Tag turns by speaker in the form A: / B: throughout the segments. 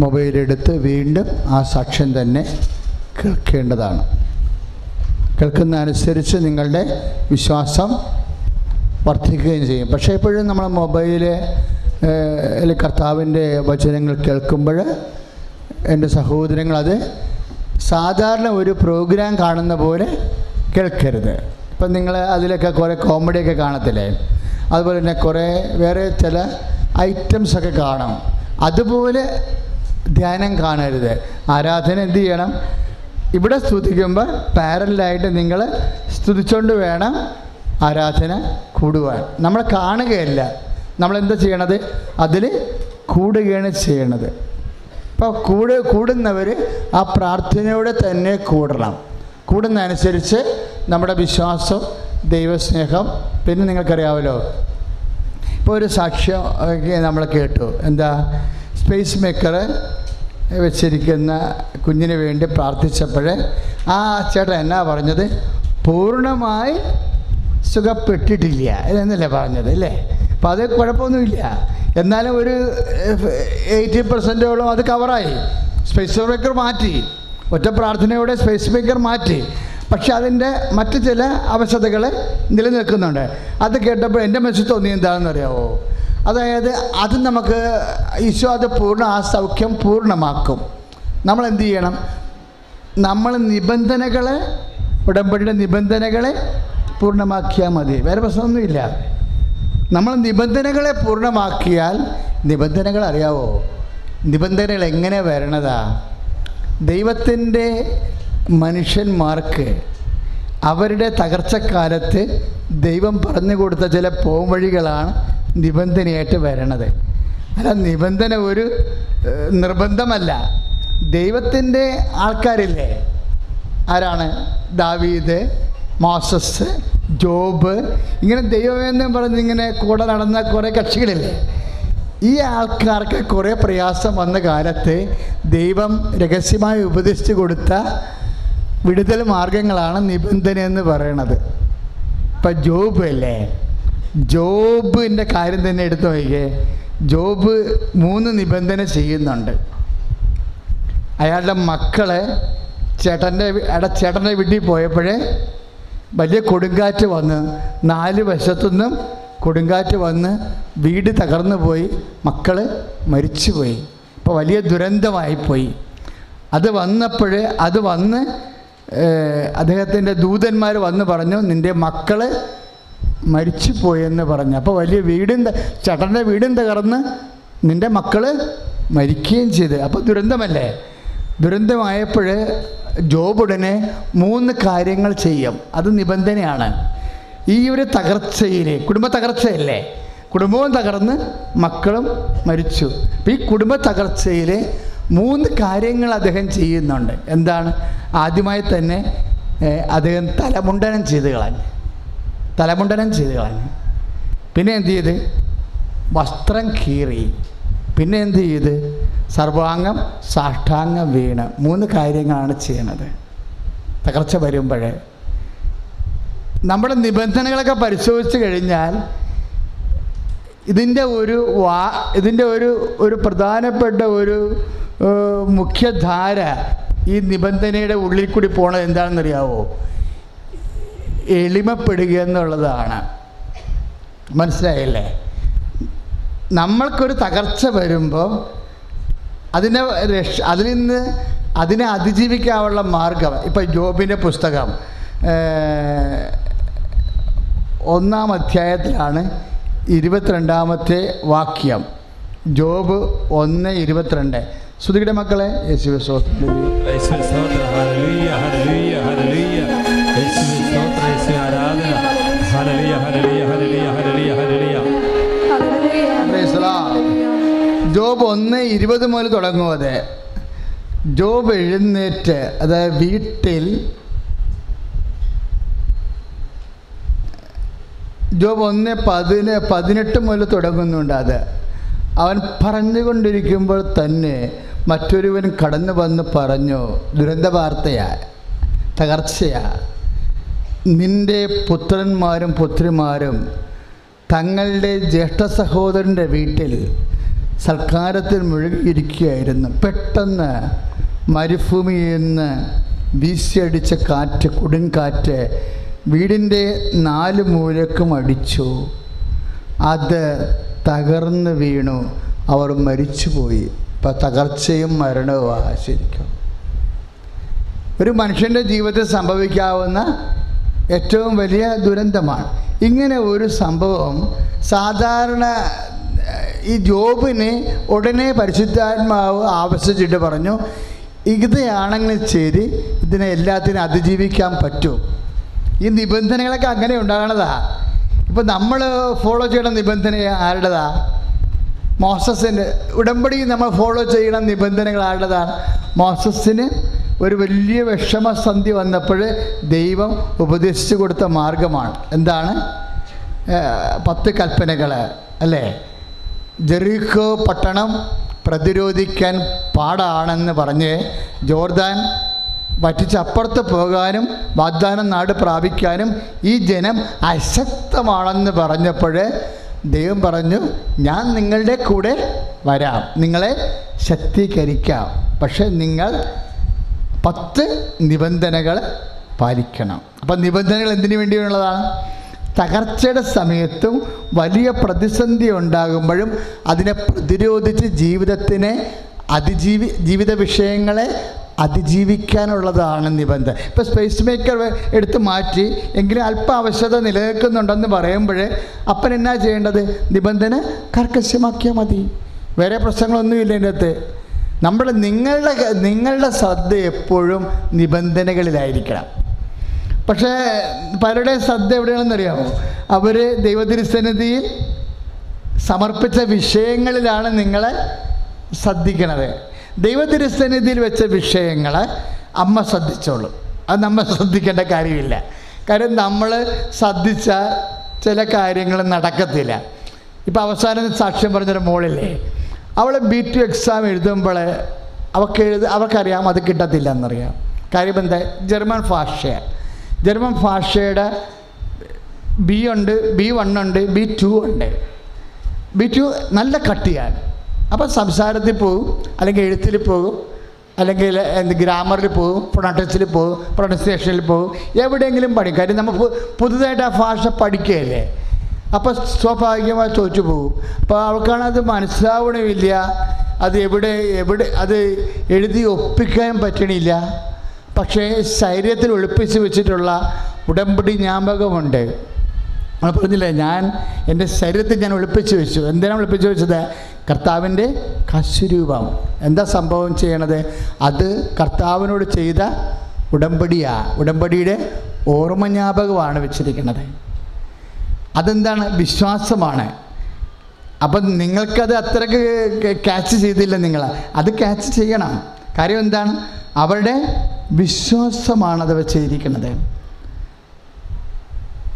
A: മൊബൈലെടുത്ത് വീണ്ടും ആ സാക്ഷ്യം തന്നെ കേൾക്കേണ്ടതാണ്. കേൾക്കുന്ന അനുസരിച്ച് നിങ്ങളുടെ വിശ്വാസം വർദ്ധിക്കുകയും ചെയ്യും. പക്ഷേ എപ്പോഴും നമ്മൾ മൊബൈലിൽ കർത്താവിൻ്റെ വചനങ്ങൾ കേൾക്കുമ്പോൾ എൻ്റെ സഹോദരങ്ങൾ അത് സാധാരണ ഒരു പ്രോഗ്രാം കാണുന്ന പോലെ കേൾക്കരുത്. ഇപ്പം നിങ്ങൾ അതിലൊക്കെ കുറേ കോമഡിയൊക്കെ കാണത്തില്ലേ, അതുപോലെ തന്നെ കുറേ വേറെ ചില ഐറ്റംസൊക്കെ കാണും. അതുപോലെ ധ്യാനം കാണരുത്. ആരാധന എന്ത് ചെയ്യണം? ഇവിടെ സ്തുതിക്കുമ്പോൾ പാരലായിട്ട് നിങ്ങൾ സ്തുതിച്ചുകൊണ്ട് വേണം ആരാധന കൂടുവാൻ. നമ്മൾ കാണുകയല്ല, നമ്മളെന്താ ചെയ്യണത്? അതിൽ കൂടുകയാണ് ചെയ്യണത്. അപ്പോൾ കൂടുന്നവർ ആ പ്രാർത്ഥനയോടെ തന്നെ കൂടണം. കൂടുന്നതനുസരിച്ച് നമ്മുടെ വിശ്വാസം, ദൈവസ്നേഹം, പിന്നെ നിങ്ങൾക്കറിയാമല്ലോ, ഇപ്പോൾ ഒരു സാക്ഷ്യം നമ്മൾ കേട്ടു. എന്താ? സ്പേസ് മേക്കർ വെച്ചിരിക്കുന്ന കുഞ്ഞിന് വേണ്ടി പ്രാർത്ഥിച്ചപ്പോൾ ആ ചേട്ടൻ എന്നാ പറഞ്ഞത്? പൂർണ്ണമായി സുഖപ്പെട്ടിട്ടില്ല എന്നല്ലേ പറഞ്ഞത്, അല്ലേ? അപ്പോൾ അത് കുഴപ്പമൊന്നുമില്ല, എന്നാലും ഒരു 80% അത് കവറായി. സ്പേസ് മേക്കർ മാറ്റി, ഒറ്റ പ്രാർത്ഥനയോടെ സ്പേസ് മേക്കർ മാറ്റി. പക്ഷെ അതിൻ്റെ മറ്റു ചില അവശതകൾ നിലനിൽക്കുന്നുണ്ട്. അത് കേട്ടപ്പോൾ എൻ്റെ മനസ്സിൽ തോന്നി എന്താണെന്ന് അറിയാമോ? അതായത് അത് നമുക്ക് ഈശോ അത് ആ സൗഖ്യം പൂർണ്ണമാക്കും. നമ്മൾ എന്ത് ചെയ്യണം? നമ്മൾ നിബന്ധനകളെ, ഉടമ്പടിയുടെ നിബന്ധനകളെ പൂർണ്ണമാക്കിയാൽ മതി, വേറെ പ്രശ്നമൊന്നുമില്ല. നമ്മൾ നിബന്ധനകളെ പൂർണ്ണമാക്കിയാൽ, നിബന്ധനകൾ അറിയാവോ? നിബന്ധനകൾ എങ്ങനെ വരണതാ? ദൈവത്തിൻ്റെ മനുഷ്യന്മാർക്ക് അവരുടെ തകർച്ചക്കാലത്ത് ദൈവം പറഞ്ഞു കൊടുത്ത ചില പോംവഴികളാണ് നിബന്ധനയായിട്ട് വരണത്. അല്ല, നിബന്ധന ഒരു നിർബന്ധമല്ല. ദൈവത്തിൻ്റെ ആൾക്കാരില്ലേ? ആരാണ്? ദാവീദ്, മോസസ്, ജോബ്, ഇങ്ങനെ ദൈവമെന്നും പറഞ്ഞ് ഇങ്ങനെ കൂടെ നടന്ന കുറേ കക്ഷികളില്ലേ? ഈ ആൾക്കാർക്ക് കുറേ പ്രയാസം വന്ന കാലത്ത് ദൈവം രഹസ്യമായി ഉപദേശിച്ചു കൊടുത്ത വിടുതൽ മാർഗങ്ങളാണ് നിബന്ധന എന്ന് പറയണത്. ഇപ്പം ജോബ് അല്ലേ, ജോബിൻ്റെ കാര്യം തന്നെ എടുത്തു നോക്കിയേ. ജോബ് 3 നിബന്ധന ചെയ്യുന്നുണ്ട്. അയാളുടെ മക്കള് ചേട്ടൻ്റെ വീട്ടിൽ പോയപ്പോഴേ വലിയ കൊടുങ്കാറ്റ് വന്ന് 4 വശത്തുനിന്നും കൊടുങ്കാറ്റ് വന്ന് വീട് തകർന്നു പോയി, മക്കൾ മരിച്ചുപോയി. ഇപ്പോൾ വലിയ ദുരന്തമായിപ്പോയി. അത് വന്ന് അദ്ദേഹത്തിൻ്റെ ദൂതന്മാർ വന്ന് പറഞ്ഞു, നിൻ്റെ മക്കൾ മരിച്ചു പോയെന്ന് പറഞ്ഞു. അപ്പോൾ വലിയ ചേട്ടൻ്റെ വീടും തകർന്ന് നിൻ്റെ മക്കൾ മരിക്കുകയും ചെയ്ത്. അപ്പോൾ ദുരന്തമല്ലേ? ദുരന്തമായപ്പോൾ ജോബുടനെ 3 കാര്യങ്ങൾ ചെയ്യും. അത് നിബന്ധനയാണ്. ഈ ഒരു തകർച്ചയിൽ, കുടുംബ തകർച്ചയല്ലേ, കുടുംബവും തകർന്ന് മക്കളും മരിച്ചു. അപ്പം ഈ കുടുംബ തകർച്ചയിൽ 3 കാര്യങ്ങൾ അദ്ദേഹം ചെയ്യുന്നുണ്ട്. എന്താണ്? ആദ്യമായി തന്നെ അദ്ദേഹം തലമുണ്ടനം ചെയ്ത് കളഞ്ഞു. പിന്നെ എന്ത് ചെയ്ത്? വസ്ത്രം കീറി. പിന്നെ എന്ത് ചെയ്ത്? സർവാംഗം സാഷ്ടാംഗം വീണ്. 3 കാര്യങ്ങളാണ് ചെയ്യണത്. തകർച്ച വരുമ്പോൾ നമ്മുടെ നിബന്ധനകളൊക്കെ പരിശോധിച്ച് കഴിഞ്ഞാൽ ഇതിൻ്റെ ഒരു പ്രധാനപ്പെട്ട ഒരു മുഖ്യധാര ഈ നിബന്ധനയുടെ ഉള്ളിൽ കൂടി പോണത് എന്താണെന്നറിയാവോ? എളിമപ്പെടുക എന്നുള്ളതാണ്. മനസ്സിലായില്ലേ? നമ്മൾക്കൊരു തകർച്ച വരുമ്പോൾ അതിനെ അതിജീവിക്കാനുള്ള മാർഗം, ഇപ്പം ജോബിൻ്റെ പുസ്തകം 1-ാം അധ്യായത്തിലാണ് 22-ാമത്തെ വാക്യം. ജോബ് 1:22. ശ്രുതിയുടെ മക്കളെ, യേശുവേ സ്തോത്രം. ജോബ് 1:20 മുതൽ തുടങ്ങും. അത് ജോബ് എഴുന്നേറ്റ്, അതായത് വീട്ടിൽ ജോബ് 1:18 മുതൽ തുടങ്ങുന്നുണ്ട്. അത് അവൻ പറഞ്ഞുകൊണ്ടിരിക്കുമ്പോൾ തന്നെ മറ്റൊരുവൻ കടന്നു വന്ന് പറഞ്ഞു, ദുരന്ത വാർത്തയാ, തകർച്ചയാ, നിൻ്റെ പുത്രന്മാരും പുത്രിമാരും തങ്ങളുടെ ജ്യേഷ്ഠ സഹോദരൻ്റെ വീട്ടിൽ സൽക്കാരത്തിൽ മുഴുകിയിരിക്കുകയായിരുന്നു. പെട്ടെന്ന് മരുഭൂമിയിൽ നിന്ന് വീശിയടിച്ച കാറ്റ്, കൊടുങ്കാറ്റ് വീടിൻ്റെ 4 മൂലക്കും അടിച്ചു. അത് തകർന്ന് വീണു. അവർ മരിച്ചുപോയി. ഇപ്പം തകർച്ചയും മരണവുമാണ് ശരിക്കും ഒരു മനുഷ്യൻ്റെ ജീവിതത്തിൽ സംഭവിക്കാവുന്ന ഏറ്റവും വലിയ ദുരന്തമാണ്. ഇങ്ങനെ ഒരു സംഭവം സാധാരണ ഈ ജോബിന് ഉടനെ പരിശുദ്ധാത്മാവ് ആവശ്യിച്ചിട്ട് പറഞ്ഞു, ഇതാണെങ്കിൽ ശരി, ഇതിനെ എല്ലാത്തിനും അതിജീവിക്കാൻ പറ്റും. ഈ നിബന്ധനകളൊക്കെ അങ്ങനെ ഉണ്ടാകണതാ. ഇപ്പം നമ്മൾ ഫോളോ ചെയ്യണ നിബന്ധന ആരുടേതാ? മോസസിൻ്റെ. ഉടമ്പടി നമ്മൾ ഫോളോ ചെയ്യണ നിബന്ധനകൾ ആരുടേതാണ്? മോസസിന് ഒരു വലിയ വിഷമസന്ധി വന്നപ്പോൾ ദൈവം ഉപദേശിച്ചു കൊടുത്ത മാർഗമാണ്. എന്താണ്? 10 കൽപ്പനകൾ അല്ലേ? ജെറിക്കോ പട്ടണം പ്രതിരോധിക്കാൻ പാടാണെന്ന് പറഞ്ഞ് ജോർദാൻ വറ്റിച്ചപ്പുറത്ത് പോകാനും വാഗ്ദാനം നാട് പ്രാപിക്കാനും ഈ ജനം അശക്തമാണെന്ന് പറഞ്ഞപ്പോൾ ദൈവം പറഞ്ഞു, ഞാൻ നിങ്ങളുടെ കൂടെ വരാം, നിങ്ങളെ ശക്തീകരിക്കാം, പക്ഷെ നിങ്ങൾ 10 നിബന്ധനകൾ പാലിക്കണം. അപ്പം നിബന്ധനകൾ എന്തിനു വേണ്ടിയുള്ളതാണ്? തകർച്ചയുടെ സമയത്തും വലിയ പ്രതിസന്ധി ഉണ്ടാകുമ്പോഴും അതിനെ പ്രതിരോധിച്ച് ജീവിത വിഷയങ്ങളെ അതിജീവിക്കാനുള്ളതാണ് നിബന്ധന. ഇപ്പോൾ സ്പേസ് മേക്കർ എടുത്ത് മാറ്റി എങ്കിലും അല്പ ആവശ്യകത നിലനിൽക്കുന്നുണ്ടെന്ന് പറയുമ്പോൾ അപ്പൻ എന്നാ ചെയ്യേണ്ടത്? നിബന്ധന കർക്കശമാക്കിയാൽ മതി. വേറെ പ്രശ്നങ്ങളൊന്നുമില്ല എൻ്റെ അകത്ത്. നിങ്ങളുടെ ശ്രദ്ധ എപ്പോഴും നിബന്ധനകളിലായിരിക്കണം. പക്ഷേ പലരുടെയും ശ്രദ്ധ എവിടെയാണെന്നറിയാമോ? അവർ ദൈവതിരുസന്നിധിയിൽ സമർപ്പിച്ച വിഷയങ്ങളിലാണ് നിങ്ങളെ ശ്രദ്ധിക്കണത്. ദൈവതിരുസന്നിധിയിൽ വെച്ച വിഷയങ്ങൾ അമ്മ ശ്രദ്ധിച്ചോളും. അത് നമ്മൾ ശ്രദ്ധിക്കേണ്ട കാര്യമില്ല. കാര്യം നമ്മൾ ശ്രദ്ധിച്ച ചില കാര്യങ്ങൾ നടക്കത്തില്ല. ഇപ്പം അവസാനം സാക്ഷ്യം പറഞ്ഞൊരു മോളില്ലേ, അവൾ B2 എക്സാം എഴുതുമ്പോൾ അവർക്കറിയാം അത് കിട്ടത്തില്ല എന്നറിയാം. കാര്യം എന്താ? ജർമ്മൻ ഭാഷയുടെ B ഉണ്ട്, B1 ഉണ്ട്, B2 ഉണ്ട്. B2 നല്ല കട്ടിയാണ്. അപ്പം സംസാരത്തിൽ പോകും, അല്ലെങ്കിൽ എഴുത്തിൽ പോകും, അല്ലെങ്കിൽ ഗ്രാമറിൽ പോകും, പ്രൊണൗൺസിയേഷനിൽ പോകും, എവിടെയെങ്കിലും പഠിക്കും. കാര്യം നമ്മൾ പുതുതായിട്ട് ആ ഭാഷ പഠിക്കുകയല്ലേ. അപ്പോൾ സ്വാഭാവികമായി തോറ്റു പോകും. അപ്പോൾ അവൾക്കാണത് മനസ്സിലാവണമില്ല. അത് എവിടെ അത് എഴുതി ഒപ്പിക്കാൻ പറ്റണില്ല. പക്ഷേ ശരീരത്തിൽ ഒളിപ്പിച്ച് വെച്ചിട്ടുള്ള ഉടമ്പടി ജ്ഞാപകമുണ്ട്. നമ്മൾ പറഞ്ഞില്ലേ, എൻ്റെ ശരീരത്തിൽ ഞാൻ ഒളിപ്പിച്ച് വെച്ചു. എന്തിനാണ് ഒളിപ്പിച്ച് വെച്ചത്? കർത്താവിൻ്റെ കശുരൂപം. എന്താ സംഭവം ചെയ്യണത്? അത് കർത്താവിനോട് ചെയ്ത ഉടമ്പടിയുടെ ഓർമ്മ ജ്ഞാപകമാണ് വെച്ചിരിക്കുന്നത്. അതെന്താണ്? വിശ്വാസമാണ്. അപ്പം നിങ്ങൾക്കത് അത്രയ്ക്ക് ക്യാച്ച് ചെയ്തില്ല. അത് ക്യാച്ച് ചെയ്യണം. കാര്യം എന്താണ്? അവരുടെ വിശ്വാസമാണത് വെച്ചിരിക്കുന്നത്.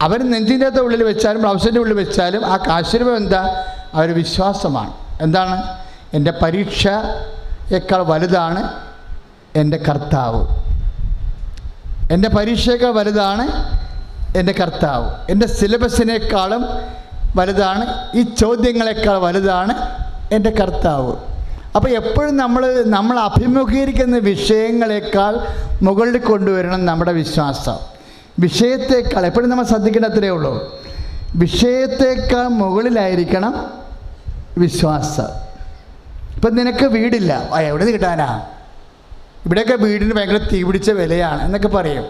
A: അവർ നെഞ്ചിൻ്റെ ഉള്ളിൽ വെച്ചാലും ബ്ലൗസിൻ്റെ ഉള്ളിൽ വെച്ചാലും ആ കാശുരൂപം എന്താ? അവർ വിശ്വാസമാണ്. എന്താണ്? എൻ്റെ പരീക്ഷയേക്കാൾ വലുതാണ് എൻ്റെ കർത്താവ്. എൻ്റെ പരീക്ഷയേക്കാൾ വലുതാണ് എൻ്റെ കർത്താവ്. എൻ്റെ സിലബസിനേക്കാളും വലുതാണ്, ഈ ചോദ്യങ്ങളെക്കാൾ വലുതാണ് എൻ്റെ കർത്താവ്. അപ്പോൾ എപ്പോഴും നമ്മൾ അഭിമുഖീകരിക്കുന്ന വിഷയങ്ങളെക്കാൾ മുകളിൽ കൊണ്ടുവരണം നമ്മുടെ വിശ്വാസം. വിഷയത്തേക്കാൾ എപ്പോഴും നമ്മൾ ശ്രദ്ധിക്കേണ്ടത്രേ ഉള്ളൂ. വിഷയത്തേക്കാൾ മുകളിലായിരിക്കണം വിശ്വാസം. ഇപ്പം നിനക്ക് വീടില്ല, എവിടെ നിന്ന് കിട്ടാനാ? ഇവിടെയൊക്കെ വീടിന് ഭയങ്കര തീ പിടിച്ച വിലയാണ് എന്നൊക്കെ പറയും.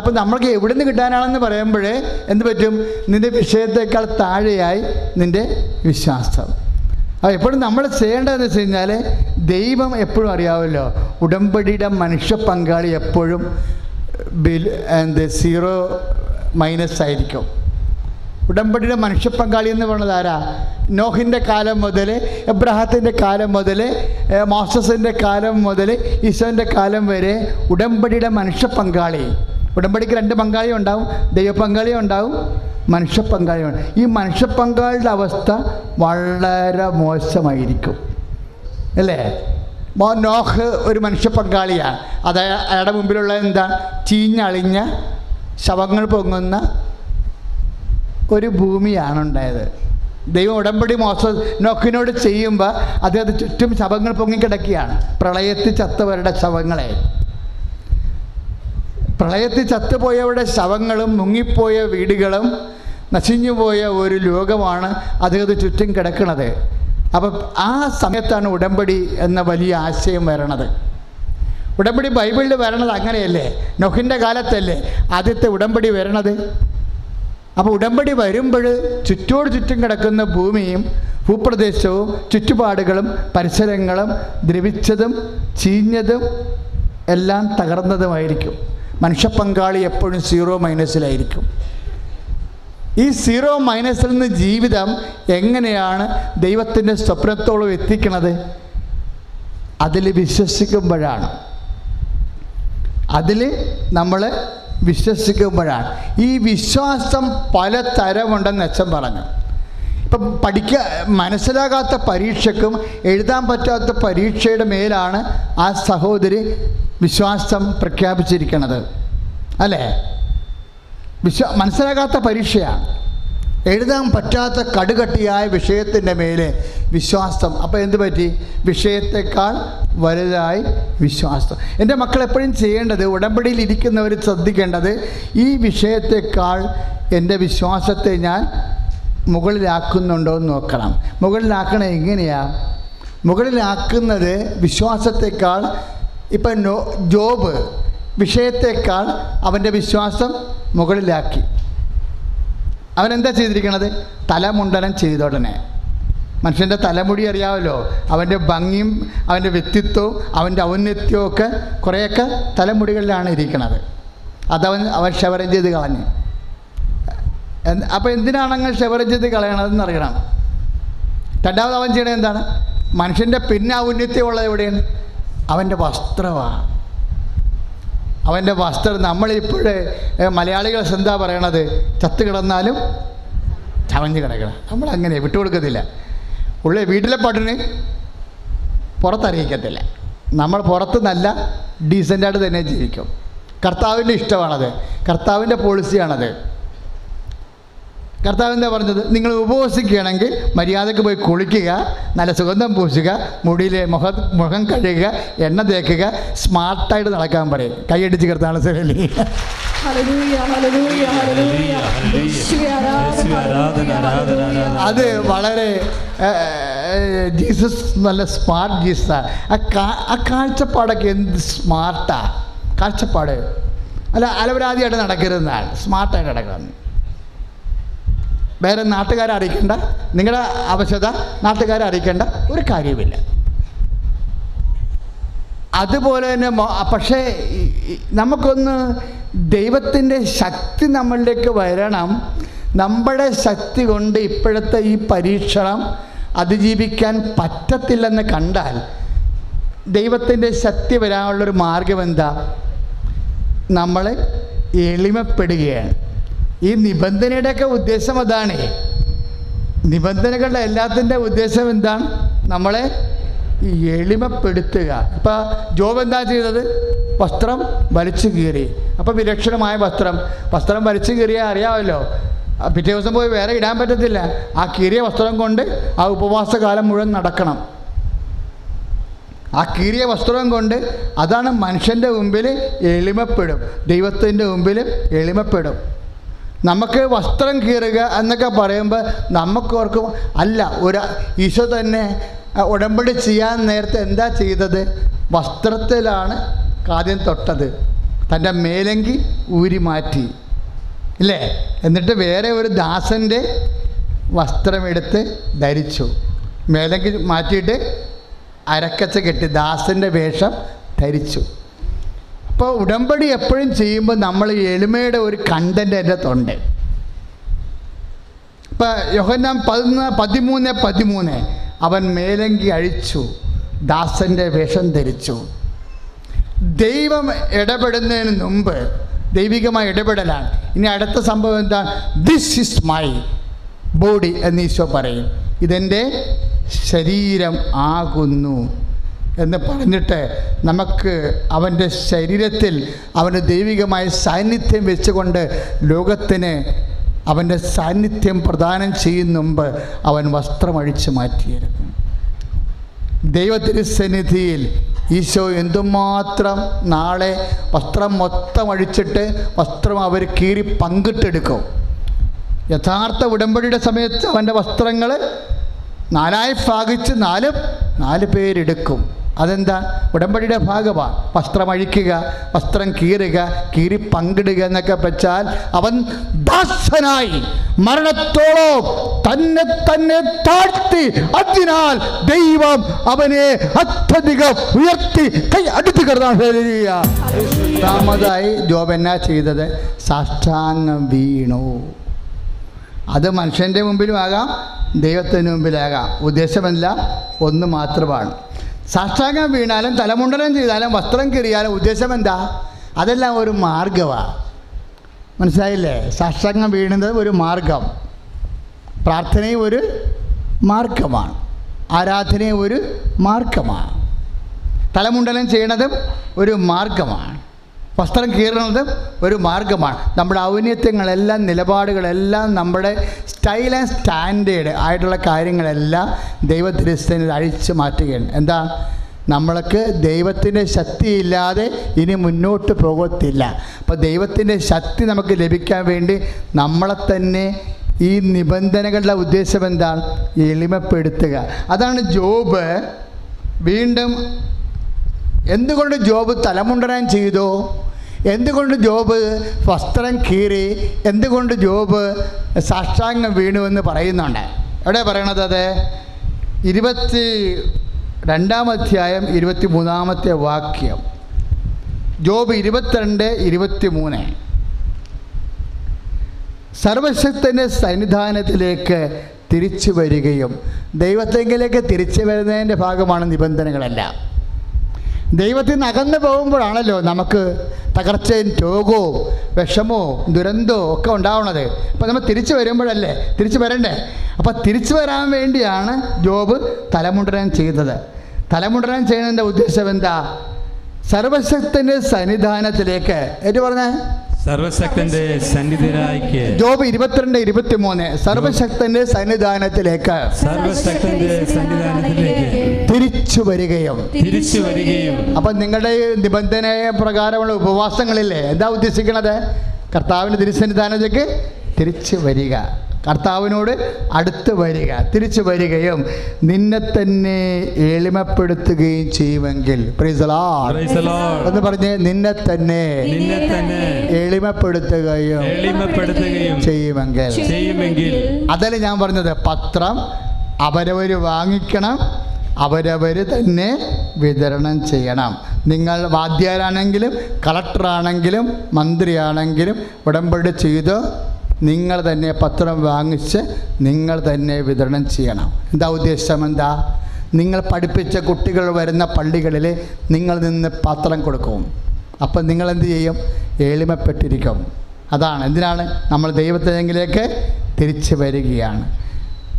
A: അപ്പം നമ്മൾക്ക് എവിടെ നിന്ന് കിട്ടാനാണെന്ന് പറയുമ്പോഴേ എന്ത് പറ്റും? നിൻ്റെ വിഷയത്തേക്കാൾ താഴെയായി നിൻ്റെ വിശ്വാസം. അപ്പോൾ എപ്പോഴും നമ്മൾ ചെയ്യേണ്ടതെന്ന് വെച്ച് കഴിഞ്ഞാൽ, ദൈവം എപ്പോഴും അറിയാമല്ലോ, ഉടമ്പടിയുടെ മനുഷ്യ പങ്കാളി എപ്പോഴും 0- ആയിരിക്കും. ഉടമ്പടിയുടെ മനുഷ്യ പങ്കാളി എന്ന് പറയുന്നത് ആരാ? നോഹിൻ്റെ കാലം മുതൽ, എബ്രഹാത്തിൻ്റെ കാലം മുതൽ, മോസസിൻ്റെ കാലം മുതൽ, ഈശോൻ്റെ കാലം വരെ ഉടമ്പടിയുടെ മനുഷ്യ പങ്കാളി. ഉടമ്പടിക്ക് 2 പങ്കാളി ഉണ്ടാവും, ദൈവ പങ്കാളിയും ഉണ്ടാവും, മനുഷ്യ പങ്കാളിയുണ്ട്. ഈ മനുഷ്യ പങ്കാളിയുടെ അവസ്ഥ വളരെ മോശമായിരിക്കും അല്ലേ? നോഹ് ഒരു മനുഷ്യ പങ്കാളിയാണ്. അയാളുടെ മുമ്പിലുള്ള എന്താ? ചീഞ്ഞളിഞ്ഞ ശവങ്ങൾ പൊങ്ങുന്ന ഒരു ഭൂമിയാണ് ഉണ്ടായത്. ദൈവം ഉടമ്പടി നോക്കിനോട് ചെയ്യുമ്പോൾ അദ്ദേഹത്തിന് ചുറ്റും ശവങ്ങൾ പൊങ്ങിക്കിടക്കുകയാണ്. പ്രളയത്തിൽ ചത്തവരുടെ ശവങ്ങളെ, പ്രളയത്തിൽ ചത്തുപോയവരുടെ ശവങ്ങളും മുങ്ങിപ്പോയ വീടുകളും നശിഞ്ഞുപോയ ഒരു ലോകമാണ് അദ്ദേഹത്തിന് ചുറ്റും കിടക്കുന്നത്. അപ്പം ആ സമയത്താണ് ഉടമ്പടി എന്ന വലിയ ആശയം വരണത്. ഉടമ്പടി ബൈബിളിൽ വരണത് അങ്ങനെയല്ലേ? നോഹിൻ്റെ കാലത്തല്ലേ ആദ്യത്തെ ഉടമ്പടി വരണത്. അപ്പോൾ ഉടമ്പടി വരുമ്പോൾ ചുറ്റോട് ചുറ്റും കിടക്കുന്ന ഭൂമിയും ഭൂപ്രദേശവും ചുറ്റുപാടുകളും പരിസരങ്ങളും ദ്രവിച്ചതും ചീഞ്ഞതും എല്ലാം തകർന്നതുമായിരിക്കും. മനുഷ്യ പങ്കാളി എപ്പോഴും 0- ഈ 0- നിന്ന് ജീവിതം എങ്ങനെയാണ് ദൈവത്തിൻ്റെ സ്വപ്നത്തോളം എത്തിക്കുന്നത്? അതിൽ വിശ്വസിക്കുമ്പോഴാണ്. അതിൽ നമ്മൾ വിശ്വസിക്കുമ്പോഴാണ്. ഈ വിശ്വാസം പല തരമുണ്ടെന്ന് അച്ഛൻ പറഞ്ഞു. ഇപ്പം മനസ്സിലാകാത്ത പരീക്ഷയ്ക്കും എഴുതാൻ പറ്റാത്ത പരീക്ഷയുടെ മേലാണ് ആ സഹോദരി വിശ്വാസം പ്രഖ്യാപിച്ചിരിക്കുന്നത്, അല്ലേ? മനസ്സിലാകാത്ത പരീക്ഷയാണ്, എഴുതാൻ പറ്റാത്ത കടുകട്ടിയായ വിഷയത്തിൻ്റെ മേലെ വിശ്വാസം. അപ്പോൾ എന്ത് പറ്റി? വിഷയത്തെക്കാൾ വലുതായി വിശ്വാസം. എൻ്റെ മക്കൾ എപ്പോഴും ചെയ്യേണ്ടത്, ഉടമ്പടിയിൽ ഇരിക്കുന്നവർ ശ്രദ്ധിക്കേണ്ടത്, ഈ വിഷയത്തെക്കാൾ എൻ്റെ വിശ്വാസത്തെ ഞാൻ മുകളിലാക്കുന്നുണ്ടോ എന്ന് നോക്കണം. മുകളിലാക്കണത് എങ്ങനെയാണ്? മുകളിലാക്കുന്നത് വിശ്വാസത്തെക്കാൾ, ഇപ്പം ജോബ് വിഷയത്തെക്കാൾ അവൻ്റെ വിശ്വാസം മുകളിലാക്കി. അവനെന്താ ചെയ്തിരിക്കണത്? തലമുണ്ടനം ചെയ്തോടനെ. മനുഷ്യൻ്റെ തലമുടി അറിയാമല്ലോ, അവൻ്റെ ഭംഗിയും അവൻ്റെ വ്യക്തിത്വവും അവൻ്റെ ഔന്നത്യവും ഒക്കെ കുറേയൊക്കെ തലമുടികളിലാണ് ഇരിക്കുന്നത്. അവൻ ഷവരം ചെയ്ത് കളഞ്ഞു. അപ്പോൾ എന്തിനാണ് അങ്ങനെ ഷവരം ചെയ്ത് കളയണതെന്ന് അറിയണം. രണ്ടാമത് അവൻ ചെയ്യണത് എന്താണ്? മനുഷ്യൻ്റെ പിന്നെ ഔന്നത്യമുള്ളത് എവിടെയാണ്? അവൻ്റെ വസ്ത്രമാണ്. അവൻ്റെ വസ്ത്രം. നമ്മളിപ്പോഴേ മലയാളികൾ എന്താ പറയണത്? ചത്ത് കിടന്നാലും ചവഞ്ഞ് കിടക്കണം. നമ്മളങ്ങനെ വിട്ടുകൊടുക്കത്തില്ല. വീട്ടിലെ പട്ടിണി പുറത്തറിയിക്കത്തില്ല. നമ്മൾ പുറത്ത് നല്ല ഡീസൻ്റായിട്ട് തന്നെ ജീവിക്കും. കർത്താവിൻ്റെ ഇഷ്ടമാണത്, കർത്താവിൻ്റെ പോളിസിയാണത്. കർത്താവ് എന്താ പറഞ്ഞത്? നിങ്ങൾ ഉപവസിക്കുകയാണെങ്കിൽ മര്യാദയ്ക്ക് പോയി കുളിക്കുക, നല്ല സുഗന്ധം പൂശുക, മുടിയിൽ മുഖം കഴുകുക, എണ്ണ തേക്കുക, സ്മാർട്ടായിട്ട് നടക്കാൻ പറയും. കൈയടിച്ച് കർത്താവ് സേവലി. അത് വളരെ ജീസസ് നല്ല സ്മാർട്ട് ജീസസാണ്. ആ കാഴ്ചപ്പാടൊക്കെ എന്ത് സ്മാർട്ടാ കാഴ്ചപ്പാട്. അലവരാതിയായിട്ട് നടക്കരുതെന്നാണ്, സ്മാർട്ടായിട്ട് നടക്കണം. വേറെ നാട്ടുകാരെ അറിയിക്കേണ്ട, നിങ്ങളുടെ ആവശ്യത നാട്ടുകാരെ അറിയിക്കേണ്ട ഒരു കാര്യമില്ല. അതുപോലെ തന്നെ പക്ഷേ നമുക്കൊന്ന് ദൈവത്തിൻ്റെ ശക്തി നമ്മളിലേക്ക് വരണം. നമ്മുടെ ശക്തി കൊണ്ട് ഇപ്പോഴത്തെ ഈ പരീക്ഷണം അതിജീവിക്കാൻ പറ്റത്തില്ലെന്ന് കണ്ടാൽ ദൈവത്തിൻ്റെ ശക്തി വരാനുള്ളൊരു മാർഗം എന്താ? നമ്മൾ എളിമപ്പെടുകയാണ്. ഈ നിബന്ധനയുടെയൊക്കെ ഉദ്ദേശം അതാണ്. നിബന്ധനകളുടെ എല്ലാത്തിൻ്റെ ഉദ്ദേശം എന്താണ്? നമ്മളെ എളിമപ്പെടുത്തുക. ഇപ്പം ജോബ് എന്താ ചെയ്തത്? വസ്ത്രം വലിച്ചു കീറി. അപ്പം വിലക്ഷണമായ വസ്ത്രം വലിച്ചു കീറിയാൽ അറിയാമല്ലോ, പിറ്റേ ദിവസം പോയി വേറെ ഇടാൻ പറ്റത്തില്ല. ആ കീറിയ വസ്ത്രം കൊണ്ട് ആ ഉപവാസകാലം മുഴുവൻ നടക്കണം. ആ കീറിയ വസ്ത്രം കൊണ്ട് അതാണ് മനുഷ്യൻ്റെ മുമ്പിൽ എളിമപ്പെടും, ദൈവത്തിൻ്റെ മുമ്പിൽ എളിമപ്പെടും. നമുക്ക് വസ്ത്രം കീറുക എന്നൊക്കെ പറയുമ്പോൾ നമുക്കോർക്കും അല്ല, ഈശോ തന്നെ ഉടമ്പടി ചെയ്യാൻ നേരത്തെ എന്താ ചെയ്തത്? വസ്ത്രത്തിലാണ് ആദ്യം തൊട്ടത്. തൻ്റെ മേലങ്കി ഊരി മാറ്റി, ഇല്ലേ? എന്നിട്ട് വേറെ ഒരു ദാസൻ്റെ വസ്ത്രമെടുത്ത് ധരിച്ചു. മേലങ്കി മാറ്റിയിട്ട് അരക്കച്ച കെട്ടി ദാസൻ്റെ വേഷം ധരിച്ചു. അപ്പോൾ ഉടമ്പടി എപ്പോഴും ചെയ്യുമ്പോൾ നമ്മൾ എളിമയുടെ ഒരു കണ്ടൻ്റ് എൻ്റെ തൊണ്ട്. ഇപ്പം യോഹന്നാൻ 13:13 അവൻ മേലങ്കി അഴിച്ചു, ദാസൻ്റെ വേഷം ധരിച്ചു. ദൈവം ഇടപെടുന്നതിന് മുമ്പ് ദൈവികമായ ഇടപെടലാണ്. ഇനി അടുത്ത സംഭവം എന്താ? ദിസ് ഈസ് മൈ ബോഡി എന്ന് ഈശോ പറയും. ഇതെൻ്റെ ശരീരം ആകുന്നു എന്ന് പറഞ്ഞിട്ട് നമുക്ക് അവൻ്റെ ശരീരത്തിൽ അവൻ്റെ ദൈവികമായ സാന്നിധ്യം വെച്ചുകൊണ്ട് ലോകത്തിന് അവൻ്റെ സാന്നിധ്യം പ്രദാനം ചെയ്യുന്ന മുമ്പ് അവൻ വസ്ത്രം അഴിച്ചു മാറ്റിയിരുന്നു. ദൈവത്തിരുസന്നിധിയിൽ ഈശോ എന്തുമാത്രം നാളെ വസ്ത്രം മൊത്തം അഴിച്ചിട്ട് വസ്ത്രം അവർ കീറി പങ്കിട്ടെടുക്കും. യഥാർത്ഥ ഉടമ്പടിയുടെ സമയത്ത് അവൻ്റെ വസ്ത്രങ്ങൾ 4 ഭാഗിച്ച് 4 പേരെടുക്കും. അതെന്താ? ഉടമ്പടിയുടെ ഭാഗമാണ്. വസ്ത്രം അഴിക്കുക, വസ്ത്രം കീറുക, കീറി പങ്കിടുക എന്നൊക്കെ വെച്ചാൽ അവൻ ദാസനായി മരണത്തോളം തന്നെ താഴ്ത്തി, അതിനാൽ ദൈവം അവനെ അത്യധികം ഉയർത്തി കൈ അടുത്ത് കിടന്നാ. രണ്ടാമതായി ജോബ് എന്നാ ചെയ്തത്? സാഷ്ടാംഗം വീണു. അത് മനുഷ്യൻ്റെ മുമ്പിലും ആകാം, ദൈവത്തിന് മുമ്പിലാകാം. ഉദ്ദേശമല്ല, ഒന്ന് മാത്രമാണ്. സാഷ്ടാംഗം വീണാലും തലമുണ്ടനം ചെയ്താലും വസ്ത്രം കീറിയാലും ഉദ്ദേശം എന്താ? അതെല്ലാം ഒരു മാർഗമാണ്. മനസ്സിലായില്ലേ? സാഷ്ടാംഗം വീണത് ഒരു മാർഗം, പ്രാർത്ഥനയും ഒരു മാർഗമാണ്, ആരാധനയും ഒരു മാർഗമാണ്, തലമുണ്ടനം ചെയ്യണതും ഒരു മാർഗമാണ്, വസ്ത്രം കീറുന്നതും ഒരു മാർഗമാണ്. നമ്മുടെ ഔന്നത്യങ്ങളെല്ലാം നിലപാടുകളെല്ലാം നമ്മുടെ സ്റ്റൈൽ ആൻഡ് സ്റ്റാൻഡേർഡ് ആയിട്ടുള്ള കാര്യങ്ങളെല്ലാം ദൈവത്തിരുസന്നിധിയിൽ അഴിച്ചു മാറ്റുകയാണ്. എന്താ? നമ്മൾക്ക് ദൈവത്തിൻ്റെ ശക്തിയില്ലാതെ ഇനി മുന്നോട്ട് പോകത്തില്ല. അപ്പോൾ ദൈവത്തിൻ്റെ ശക്തി നമുക്ക് ലഭിക്കാൻ വേണ്ടി നമ്മളെ തന്നെ ഈ നിബന്ധനകളുടെ ഉദ്ദേശം എന്താണ്? എളിമപ്പെടുത്തുക. അതാണ് ജോബ് വീണ്ടും എന്തുകൊണ്ട് ജോബ് തലമുണ്ടനം ചെയ്തു? എന്തുകൊണ്ട് ജോബ് വസ്ത്രം കീറി? എന്തുകൊണ്ട് ജോബ് സാഷ്ടാംഗം വീണു എന്ന് പറയുന്നുണ്ട്. എവിടെ പറയണത്? അത് 22-ാം അധ്യായം 23-ാമത്തെ വാക്യം. ജോബ് 22-23. സർവശക്തൻ്റെ സന്നിധാനത്തിലേക്ക് തിരിച്ചു വരികയും, ദൈവത്തെങ്കിലേക്ക് തിരിച്ചു വരുന്നതിൻ്റെ ഭാഗമാണ് നിബന്ധനകളെല്ലാം. ദൈവത്തിൽ നിന്ന് അകന്നു പോകുമ്പോഴാണല്ലോ നമുക്ക് തകർച്ചയും രോഗവും വിഷമവും ദുരന്തവും ഒക്കെ ഉണ്ടാവുന്നത്. അപ്പോൾ നമ്മൾ തിരിച്ചു വരുമ്പോഴല്ലേ തിരിച്ചു വരണ്ടേ? അപ്പോൾ തിരിച്ചു വരാൻ വേണ്ടിയാണ് ജോബ് തലമുണ്ടനം ചെയ്തത്. തലമുണ്ടനം ചെയ്യുന്നതിൻ്റെ ഉദ്ദേശം എന്താ? സർവശക്തൻ്റെ സന്നിധാനത്തിലേക്ക്. ഏറ്റു പറഞ്ഞേ,
B: സർവശക്തന്റെ സന്നിധിയിലേക്ക്.
A: ജോബ് 22-23. സർവശക്തന്റെ സന്നിധാനത്തിലേക്ക്,
B: സർവശക്തന്റെ സന്നിധാനത്തിലേക്ക്
A: തിരിച്ചു വരികയും. അപ്പം നിങ്ങളുടെ നിബന്ധന പ്രകാരമുള്ള ഉപവാസങ്ങളില്ലേ, എന്താ ഉദ്ദേശിക്കുന്നത്? കർത്താവിൻ്റെ തിരുസന്നിധാനത്തേക്ക് തിരിച്ചു വരിക, കർത്താവിനോട് അടുത്ത് വരിക, തിരിച്ചു വരികയും നിന്നെ തന്നെ എളിമപ്പെടുത്തുകയും ചെയ്യുമെങ്കിൽ. പ്രൈസ് ദി ലോർഡ് എന്ന് പറഞ്ഞ് നിന്നെ തന്നെ എളിമപ്പെടുത്തുകയും ചെയ്യുമെങ്കിൽ. അതല്ല ഞാൻ പറഞ്ഞത്. പത്രം അവരവർ വാങ്ങിക്കണം, അവരവർ തന്നെ വിതരണം ചെയ്യണം. നിങ്ങൾ വാദ്യാരാണെങ്കിലും കളക്ടറാണെങ്കിലും മന്ത്രിയാണെങ്കിലും ഉടമ്പടി ചെയ്ത് നിങ്ങൾ തന്നെ പത്രം വാങ്ങിച്ച് നിങ്ങൾ തന്നെ വിതരണം ചെയ്യണം. എന്താ ഉദ്ദേശം? എന്താ? നിങ്ങൾ പഠിപ്പിച്ച കുട്ടികൾ വരുന്ന പള്ളികളിൽ നിങ്ങൾ നിന്ന് പത്രം കൊടുക്കും. അപ്പം നിങ്ങളെന്ത് ചെയ്യും? എളിമപ്പെട്ടിരിക്കും. അതാണ്. എന്തിനാണ്? നമ്മൾ ദൈവത്തിലേക്ക് തിരിച്ചു വരികയാണ്.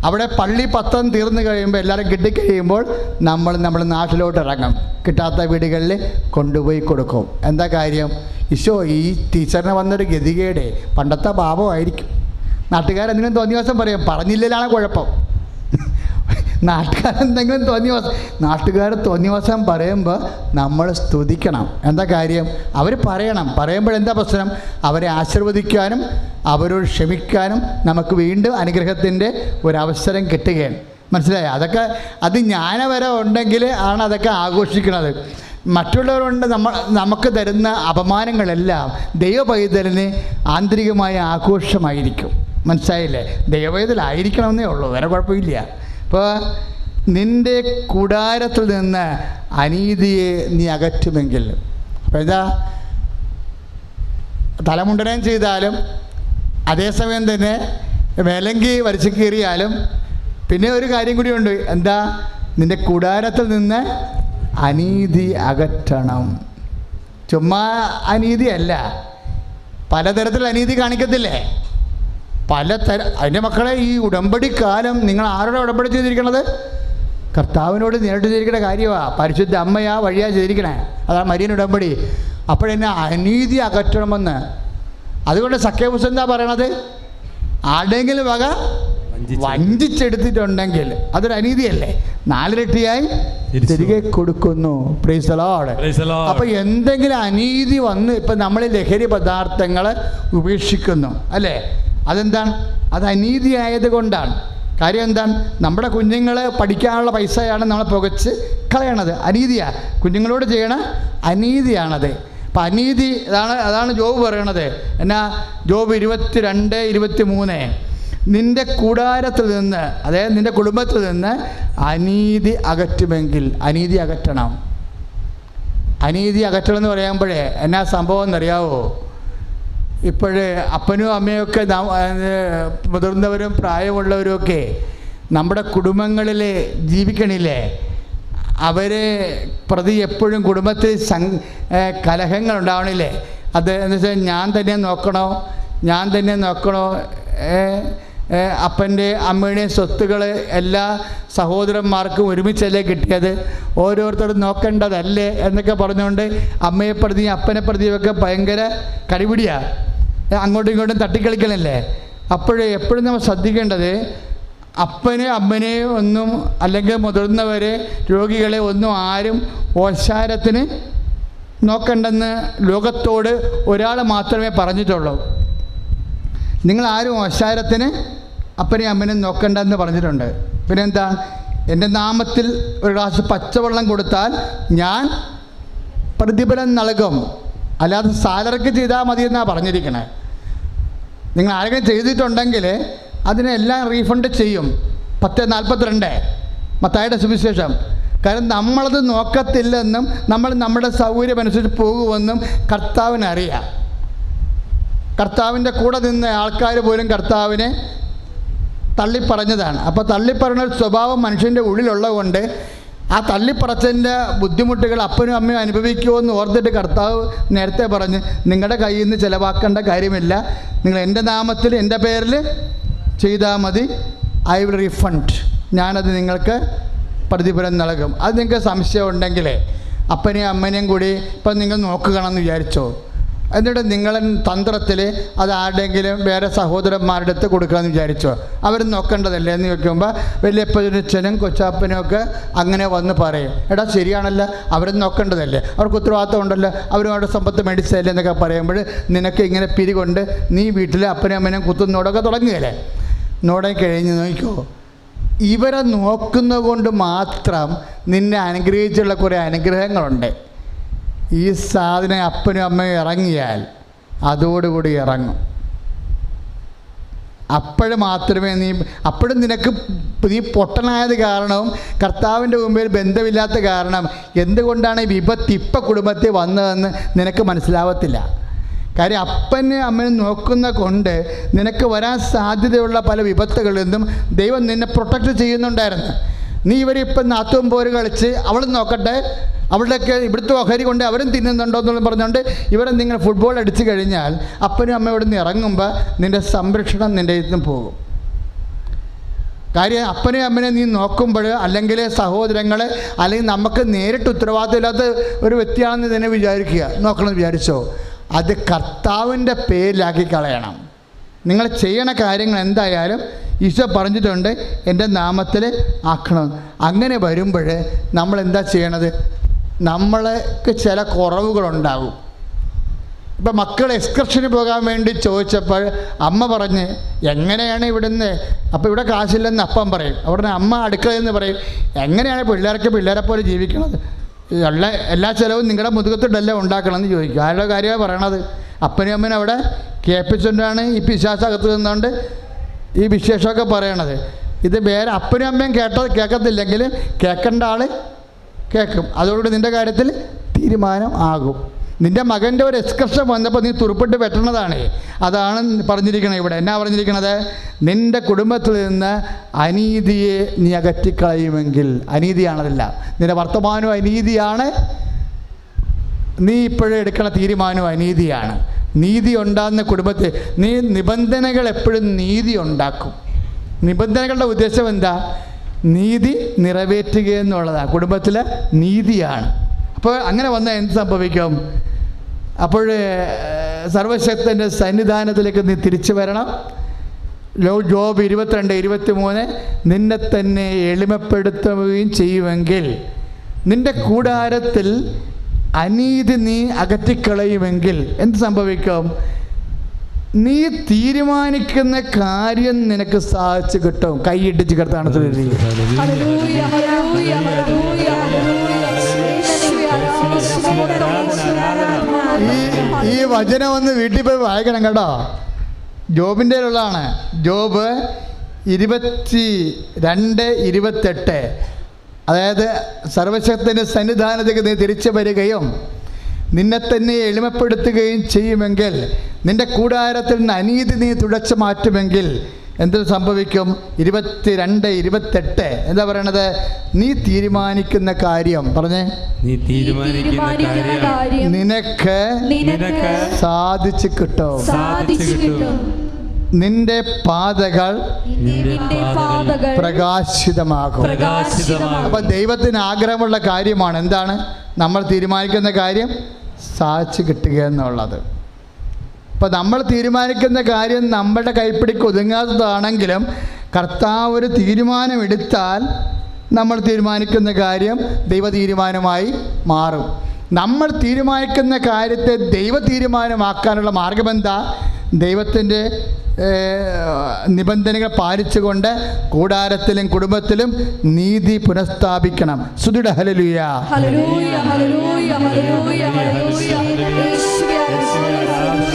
A: അവിടെ പള്ളി പത്രം തീർന്നു കഴിയുമ്പോൾ, എല്ലാവരും കിട്ടിക്കഴിയുമ്പോൾ നമ്മൾ നാട്ടിലോട്ട് ഇറങ്ങും. കിട്ടാത്ത വീടുകളിൽ കൊണ്ടുപോയി കൊടുക്കും. എന്താ കാര്യം? ഈശോ ഈ ടീച്ചറിന് വന്നൊരു ഗതികേടെ പണ്ടത്തെ പാപമായിരിക്കും. നാട്ടുകാരെന്തെങ്കിലും തോന്നിയ ദിവസം പറയും, പറഞ്ഞില്ലാണ് കുഴപ്പം. നാട്ടുകാരെന്തെങ്കിലും നാട്ടുകാർ തോന്നിയ ദിവസം പറയുമ്പോൾ നമ്മൾ സ്തുതിക്കണം. എന്താ കാര്യം? അവർ പറയുമ്പോഴെന്താ പ്രശ്നം? അവരെ ആശീർവദിക്കാനും അവരോട് ക്ഷമിക്കാനും നമുക്ക് വീണ്ടും അനുഗ്രഹത്തിൻ്റെ ഒരവസരം കിട്ടുകയാണ്. മനസ്സിലായോ? അതൊക്കെ അത് ജ്ഞാനവരെ ഉണ്ടെങ്കിൽ ആണ് അതൊക്കെ ആഘോഷിക്കുന്നത്. മറ്റുള്ളവരുണ്ട് നമുക്ക് തരുന്ന അപമാനങ്ങളെല്ലാം ദൈവപൈതലിന് ആന്തരികമായ ആഘോഷമായിരിക്കും. മനസ്സിലായില്ലേ? ദൈവപൈതലായിരിക്കണമെന്നേ ഉള്ളൂ, വേറെ കുഴപ്പമില്ല. അപ്പോൾ നിൻ്റെ കൂടാരത്തിൽ നിന്ന് അനീതിയെ നീ അകറ്റുമെങ്കിൽ. അപ്പോൾ എന്താ? തലമുണ്ടനം ചെയ്താലും അതേസമയം തന്നെ വിലങ്കി വരച്ച് കീറിയാലും പിന്നെ ഒരു കാര്യം കൂടിയുണ്ട്. എന്താ? നിൻ്റെ കൂടാരത്തിൽ നിന്ന് അനീതി അകറ്റണം. ചുമ്മാ അനീതിയല്ല, പലതരത്തിൽ അനീതി കാണിക്കത്തില്ലേ? അതിൻ്റെ മക്കളെ, ഈ ഉടമ്പടി കാലം നിങ്ങൾ ആരോടെ ഉടമ്പടി ചെയ്തിരിക്കണത്? കർത്താവിനോട് നേരിട്ട് ചെയ്തിരിക്കുന്ന കാര്യമാണ്. പരിശുദ്ധ അമ്മയാ വഴിയാ ചെയ്തിരിക്കണേ. അതാണ് മരിയൻ ഉടമ്പടി. അപ്പോഴെന്നെ അനീതി അകറ്റണമെന്ന്. അതുകൊണ്ട് സഖ്യബുസ് എന്താ പറയണത്? ആരുടെയെങ്കിലും വക വഞ്ചിച്ചെടുത്തിട്ടുണ്ടെങ്കിൽ അതൊരു അനീതിയല്ലേ? 4 ഇരട്ടിയായി തിരികെ കൊടുക്കുന്നു. Praise the Lord. അപ്പൊ എന്തെങ്കിലും അനീതി വന്ന് ഇപ്പം നമ്മൾ ലഹരി പദാർത്ഥങ്ങൾ ഉപേക്ഷിക്കുന്നു അല്ലേ? അതെന്താണ്? അത് അനീതിയായത് കൊണ്ടാണ്. കാര്യം എന്താണ്? നമ്മുടെ കുഞ്ഞുങ്ങൾ പഠിക്കാനുള്ള പൈസയാണ് നമ്മൾ പുകച്ച് കളയണത്. അനീതിയാണ്. കുഞ്ഞുങ്ങളോട് ചെയ്യണ അനീതിയാണത്. അപ്പം അനീതി അതാണ് ജോബ് പറയണത്. എന്നാ ജോബ് 22:23 നിന്റെ കൂടാരത്തിൽ നിന്ന്, അതായത് നിന്റെ കുടുംബത്തിൽ നിന്ന് അനീതി അകറ്റുമെങ്കിൽ, അനീതി അകറ്റണം. അനീതി അകറ്റണം എന്ന് പറയുമ്പോഴേ എന്നാ സംഭവം എന്നറിയാവോ? ഇപ്പോഴേ അപ്പനും അമ്മയൊക്കെ മുതിർന്നവരും പ്രായമുള്ളവരുമൊക്കെ നമ്മുടെ കുടുംബങ്ങളിൽ ജീവിക്കണില്ലേ? അവരെ പ്രതി എപ്പോഴും കുടുംബത്തിൽ കലഹങ്ങൾ ഉണ്ടാവണില്ലേ? അത് എന്ന് വെച്ചാൽ ഞാൻ തന്നെ നോക്കണോ അപ്പൻ്റെ അമ്മയുടെയും സ്വത്തുകൾ എല്ലാ സഹോദരന്മാർക്കും ഒരുമിച്ചല്ലേ കിട്ടിയത്, ഓരോരുത്തരും നോക്കേണ്ടതല്ലേ എന്നൊക്കെ പറഞ്ഞുകൊണ്ട് അമ്മയെ പ്രതിയും അപ്പനെ പ്രതിയുമൊക്കെ ഭയങ്കര കടിപിടിയാണ്. അങ്ങോട്ടും ഇങ്ങോട്ടും തട്ടിക്കളിക്കലല്ലേ? എപ്പോഴും നമ്മൾ ശ്രദ്ധിക്കേണ്ടത് അപ്പനെ അമ്മനെ ഒന്നും, അല്ലെങ്കിൽ മുതിർന്നവരെ രോഗികളെ ഒന്നും ആരും ഓശാരത്തിന് നോക്കണ്ടെന്ന് ലോകത്തോട് ഒരാൾ മാത്രമേ പറഞ്ഞിട്ടുള്ളൂ. നിങ്ങളാരും ഓശാരത്തിന് അപ്പനെയും അമ്മനെയും നോക്കണ്ടെന്ന് പറഞ്ഞിട്ടുണ്ട്. പിന്നെ എന്താ? എൻ്റെ നാമത്തിൽ ഒരു ഗ്ലാസ് പച്ചവെള്ളം കൊടുത്താൽ ഞാൻ പ്രതിഫലം നൽകും, അല്ലാതെ സാലറിക്ക് ചെയ്താൽ മതി എന്നാണ് പറഞ്ഞിരിക്കണേ. നിങ്ങൾ ആരെങ്കിലും ചെയ്തിട്ടുണ്ടെങ്കിൽ അതിനെല്ലാം റീഫണ്ട് ചെയ്യും. 10:42 മത്തായിയുടെ സുവിശേഷം. കാരണം നമ്മളത് നോക്കത്തില്ലെന്നും നമ്മൾ നമ്മുടെ സൗകര്യമനുസരിച്ച് പോകുമെന്നും കർത്താവിനറിയാം. കർത്താവിൻ്റെ കൂടെ നിന്ന ആൾക്കാർ പോലും കർത്താവിനെ തള്ളിപ്പറഞ്ഞതാണ്. അപ്പോൾ തള്ളിപ്പറഞ്ഞ സ്വഭാവം മനുഷ്യൻ്റെ ഉള്ളിലുള്ളത് കൊണ്ട് ആ തള്ളിപ്പറച്ചതിൻ്റെ ബുദ്ധിമുട്ടുകൾ അപ്പനും അമ്മയും അനുഭവിക്കുമെന്ന് ഓർത്തിട്ട് കർത്താവ് നേരത്തെ പറഞ്ഞ് നിങ്ങളുടെ കയ്യിൽ നിന്ന് ചിലവാക്കേണ്ട കാര്യമില്ല, നിങ്ങൾ എൻ്റെ നാമത്തിൽ എൻ്റെ പേരിൽ ചെയ്താൽ മതി, ഐ വിൽ റീഫണ്ട്, ഞാനത് നിങ്ങൾക്ക് പ്രതിഫലം നൽകും. അത് നിങ്ങൾക്ക് സംശയം ഉണ്ടെങ്കിൽ അപ്പനെയും അമ്മനെയും കൂടി ഇപ്പം നിങ്ങൾ നോക്കുകയാണെന്ന് വിചാരിച്ചോ, എന്നിട്ട് നിങ്ങൾ തന്ത്രത്തിൽ അത് ആരുടെയെങ്കിലും വേറെ സഹോദരന്മാരുടെ അടുത്ത് കൊടുക്കണമെന്ന് വിചാരിച്ചോ, അവർ നോക്കേണ്ടതല്ലേ എന്ന് ചോദിക്കുമ്പോൾ വലിയപ്പച്ചനും കൊച്ചാപ്പനും ഒക്കെ അങ്ങനെ വന്ന് പറയും, എടാ ശരിയാണല്ലോ, അവരും നോക്കേണ്ടതല്ലേ, അവർക്ക് ഉത്തരവാദിത്വം ഉണ്ടല്ലോ, അവരും അവരുടെ സമ്പത്ത് മേടിച്ചതല്ലേ എന്നൊക്കെ പറയുമ്പോൾ നിനക്ക് ഇങ്ങനെ പിരികൊണ്ട് നീ വീട്ടിൽ അപ്പനും അമ്മനെയും കുത്തുന്നോടൊക്കെ തുടങ്ങുകയല്ലേ. നോടെ കഴിഞ്ഞ് നോക്കിക്കോ, ഇവരെ നോക്കുന്നത് കൊണ്ട് മാത്രം നിന്നെ അനുഗ്രഹിച്ചുള്ള കുറേ അനുഗ്രഹങ്ങളുണ്ട്. ഈ സാധനം അപ്പനും അമ്മയും ഇറങ്ങിയാൽ അതോടുകൂടി ഇറങ്ങും. അപ്പോഴും മാത്രമേ അപ്പോഴും നിനക്ക് നീ പൊട്ടനായത് കാരണവും കർത്താവിൻ്റെ മുമ്പിൽ ബന്ധമില്ലാത്ത കാരണം എന്തുകൊണ്ടാണ് ഈ വിപത്ത് ഇപ്പം കുടുംബത്തിൽ വന്നതെന്ന് നിനക്ക് മനസ്സിലാവത്തില്ല. കാര്യം അപ്പനെ അമ്മനെ നോക്കുന്ന കൊണ്ട് നിനക്ക് വരാൻ സാധ്യതയുള്ള പല വിപത്തുകളിൽ നിന്നും ദൈവം നിന്നെ പ്രൊട്ടക്റ്റ് ചെയ്യുന്നുണ്ടായിരുന്നു. നീ ഇവരിപ്പം നാത്തും പോര് കളിച്ച് അവളും നോക്കട്ടെ, അവളുടെയൊക്കെ ഇവിടുത്തെ ഓഹരി കൊണ്ട് അവരും തിന്നുന്നുണ്ടോ എന്നുള്ളത് പറഞ്ഞുകൊണ്ട് ഇവരെന്തെങ്കിലും ഫുട്ബോൾ അടിച്ചു കഴിഞ്ഞാൽ അപ്പനും അമ്മ ഇവിടെ നിന്ന് ഇറങ്ങുമ്പോൾ നിൻ്റെ സംരക്ഷണം നിൻ്റെ ഇതിൽ പോകും. കാര്യം അപ്പനെ അമ്മനെ നീ നോക്കുമ്പോൾ, അല്ലെങ്കിൽ സഹോദരങ്ങൾ, അല്ലെങ്കിൽ നമുക്ക് നേരിട്ട് ഉത്തരവാദിത്തമില്ലാത്ത ഒരു വ്യക്തിയാണെന്ന് തന്നെ നോക്കണമെന്ന് വിചാരിച്ചോ, അത് കർത്താവിൻ്റെ പേരിലാക്കി കളയണം. നിങ്ങൾ ചെയ്യണ കാര്യങ്ങൾ എന്തായാലും ഈശോ പറഞ്ഞിട്ടുണ്ട് എൻ്റെ നാമത്തിൽ ആക്കണം. അങ്ങനെ വരുമ്പോൾ നമ്മൾ എന്താ ചെയ്യണത്? നമ്മൾക്ക് ചില കുറവുകളുണ്ടാകും. ഇപ്പം മക്കൾ എക്സ്കർഷന് പോകാൻ വേണ്ടി ചോദിച്ചപ്പോൾ അമ്മ പറഞ്ഞ് എങ്ങനെയാണ് ഇവിടുന്ന്, അപ്പോൾ ഇവിടെ കാശില്ലെന്ന് അപ്പം പറയും, അവിടെ അമ്മ അടുക്കളയെന്ന് പറയും, എങ്ങനെയാണ് പിള്ളേരെ പോലെ ജീവിക്കണത്, എല്ലാ ചിലവും നിങ്ങളുടെ മുതുകത്തിട്ടല്ലേ ഉണ്ടാക്കണമെന്ന് ചോദിക്കും. ആരുടെ കാര്യമാണ് പറയണത്? അപ്പനും അമ്മനും അവിടെ കേൾപ്പിച്ചുകൊണ്ടാണ് ഈ പിശാചകത്ത് നിന്നുകൊണ്ട് ഈ വിശേഷമൊക്കെ പറയണത്. ഇത് വേറെ അപ്പനും അമ്മയും കേൾക്കത്തില്ലെങ്കിൽ കേൾക്കേണ്ട ആൾ കേൾക്കും. അതോടുകൂടി നിൻ്റെ കാര്യത്തിൽ തീരുമാനം ആകും. നിൻ്റെ മകൻ്റെ ഒരു എക്സ്കർഷൻ വന്നപ്പോൾ നീ തുറുപ്പിട്ട് വെട്ടണതാണ്. അതാണ് പറഞ്ഞിരിക്കണത് ഇവിടെ. എന്നാ പറഞ്ഞിരിക്കണത്? നിൻ്റെ കുടുംബത്തിൽ നിന്ന് അനീതിയെ നീ അകറ്റിക്കളയുമെങ്കിൽ, അനീതിയാണതല്ല, നിൻ്റെ വർത്തമാനവും അനീതിയാണ്, നീ ഇപ്പോഴും എടുക്കണ തീരുമാനവും അനീതിയാണ്. നീതി ഉണ്ടാകുന്ന കുടുംബത്തിൽ നീ നിബന്ധനകൾ എപ്പോഴും നീതി ഉണ്ടാക്കും. നിബന്ധനകളുടെ ഉദ്ദേശം എന്താ? നീതി നിറവേറ്റുക എന്നുള്ളതാണ്. കുടുംബത്തിലെ നീതിയാണ്. അപ്പോൾ അങ്ങനെ വന്നാൽ എന്ത് സംഭവിക്കും? അപ്പോൾ സർവശക്തൻ്റെ സന്നിധാനത്തിലേക്ക് നീ തിരിച്ചു വരണം. ജോബ് 22:23 നിന്നെ തന്നെ എളിമപ്പെടുത്തുകയും ചെയ്യുമെങ്കിൽ, നിന്റെ കൂടാരത്തിൽ അനീതി നീ അകറ്റിക്കളയുമെങ്കിൽ എന്ത് സംഭവിക്കും? നീ തീരുമാനിക്കുന്ന കാര്യം നിനക്ക് സാധിച്ചു കിട്ടും. കൈയിട്ടിച്ച് കിടത്താണ് ഈ വചനം ഒന്ന് വീട്ടിൽ പോയി വായിക്കണം കേട്ടോ. ജോബിൻ്റെ ഉള്ളതാണ്. ജോബ് 22:28. അതായത് സർവശക്തൻ്റെ സന്നിധാനത്തേക്ക് നീ തിരിച്ചു വരികയും നിന്നെ തന്നെ എളിമപ്പെടുത്തുകയും ചെയ്യുമെങ്കിൽ, നിന്റെ കൂടാരത്തിൽ നിന്ന് അനീതി നീ തുടച്ചു മാറ്റുമെങ്കിൽ എന്ത് സംഭവിക്കും? 22:28 എന്താ പറയണത്? നീ തീരുമാനിക്കുന്ന കാര്യം പറഞ്ഞേ,
B: നീ തീരുമാനിക്കുന്ന കാര്യം
A: നിനക്ക് സാധിച്ചു കിട്ടും. നിന്റെ പാതകൾ പ്രകാശിതമാകും. അപ്പൊ ദൈവത്തിന് ആഗ്രഹമുള്ള കാര്യമാണ് എന്താണ്? നമ്മൾ തീരുമാനിക്കുന്ന കാര്യം സാധിച്ചു കിട്ടുക എന്നുള്ളത്. അപ്പം നമ്മൾ തീരുമാനിക്കുന്ന കാര്യം നമ്മുടെ കൈപ്പിടിക്ക് ഒതുങ്ങാത്തതാണെങ്കിലും കർത്താവ് ഒരു തീരുമാനമെടുത്താൽ നമ്മൾ തീരുമാനിക്കുന്ന കാര്യം ദൈവ തീരുമാനമായി മാറും. നമ്മൾ തീരുമാനിക്കുന്ന കാര്യത്തെ ദൈവ തീരുമാനമാക്കാനുള്ള മാർഗം എന്താ? ദൈവത്തിൻ്റെ നിബന്ധനകൾ പാലിച്ചുകൊണ്ട് കൂടാരത്തിലും കുടുംബത്തിലും നീതി പുനഃസ്ഥാപിക്കണം. സ്തുതിയുടെ ഹല്ലേലൂയ.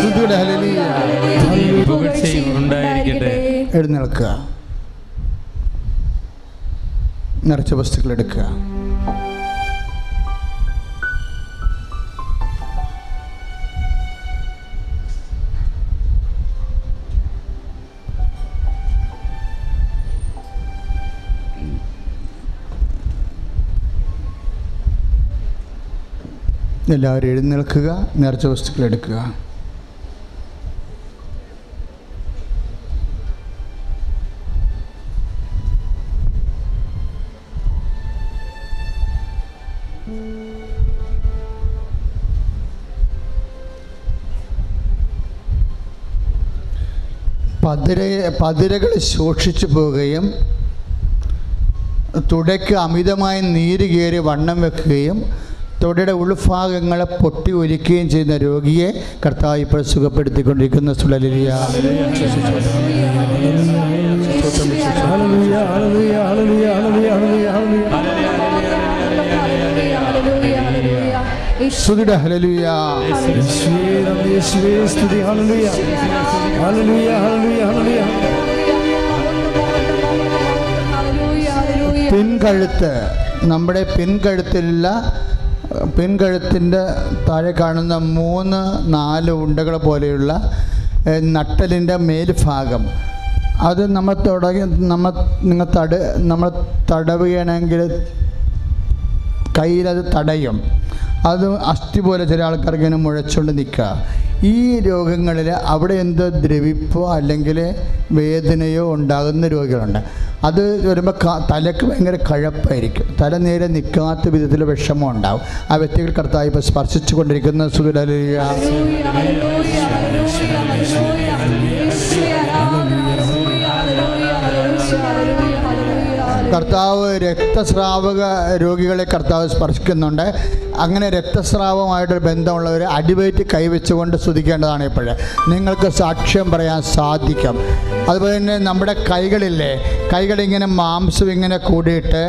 A: സ്തുതിയുടെ ഹല്ലേലൂയ. എഴുന്നേൽക്കുക, നിറച്ച വസ്തുക്കൾ എടുക്കുക. എല്ലാവരും എഴുന്നേൽക്കുക, നേർച്ച വസ്തുക്കൾ എടുക്കുക. പതിരകൾ ശോഷിച്ചു പോവുകയും തുടയ്ക്ക് അമിതമായി നീര് കയറി വണ്ണം വെക്കുകയും തൊടയുടെ ഉൾഭാഗങ്ങളെ പൊട്ടി ഒലിക്കുകയും ചെയ്യുന്ന രോഗിയെ കർത്താവ് ഇപ്പോൾ സുഖപ്പെടുത്തിക്കൊണ്ടിരിക്കുന്ന ഹല്ലേലൂയ. സ്തുതിയുടെ ഹല്ലേലൂയ. പിൻകഴുത്ത്, നമ്മുടെ പിൻകഴുത്തിൻ്റെ താഴെ കാണുന്ന 3-4 ഉണ്ടകൾ പോലെയുള്ള നട്ടലിൻ്റെ മേൽഭാഗം, അത് നമ്മൾ തടവുകയാണെങ്കിൽ കയ്യിലത് തടയും. അത് അസ്ഥി പോലെ ചില ആൾക്കാർക്ക് ഇങ്ങനെ മുഴച്ചുകൊണ്ട് നിൽക്കുക. ഈ രോഗങ്ങളിൽ അവിടെ എന്തോ ദ്രവിപ്പോ അല്ലെങ്കിൽ വേദനയോ ഉണ്ടാകുന്ന രോഗികളുണ്ട്. അത് വരുമ്പോൾ തലക്ക് ഭയങ്കര കഴപ്പായിരിക്കും. തല നേരെ നിൽക്കാത്ത വിധത്തിൽ വിഷമം ഉണ്ടാവും. ആ വ്യക്തികൾ കർത്താവ് ഇപ്പോൾ സ്പർശിച്ചു കൊണ്ടിരിക്കുന്ന ഹല്ലേലൂയ. കർത്താവ് രക്തസ്രാവക രോഗികളെ കർത്താവ് സ്പർശിക്കുന്നുണ്ട്. അങ്ങനെ രക്തസ്രാവമായിട്ടൊരു ബന്ധമുള്ളവർ അടിവയറ്റ് കൈവച്ചുകൊണ്ട് സ്തുതിക്കേണ്ടതാണ്. ഇപ്പോഴേ നിങ്ങൾക്ക് സാക്ഷ്യം പറയാൻ സാധിക്കും. അതുപോലെ തന്നെ നമ്മുടെ കൈകളിങ്ങനെ മാംസം ഇങ്ങനെ കൂടിയിട്ട്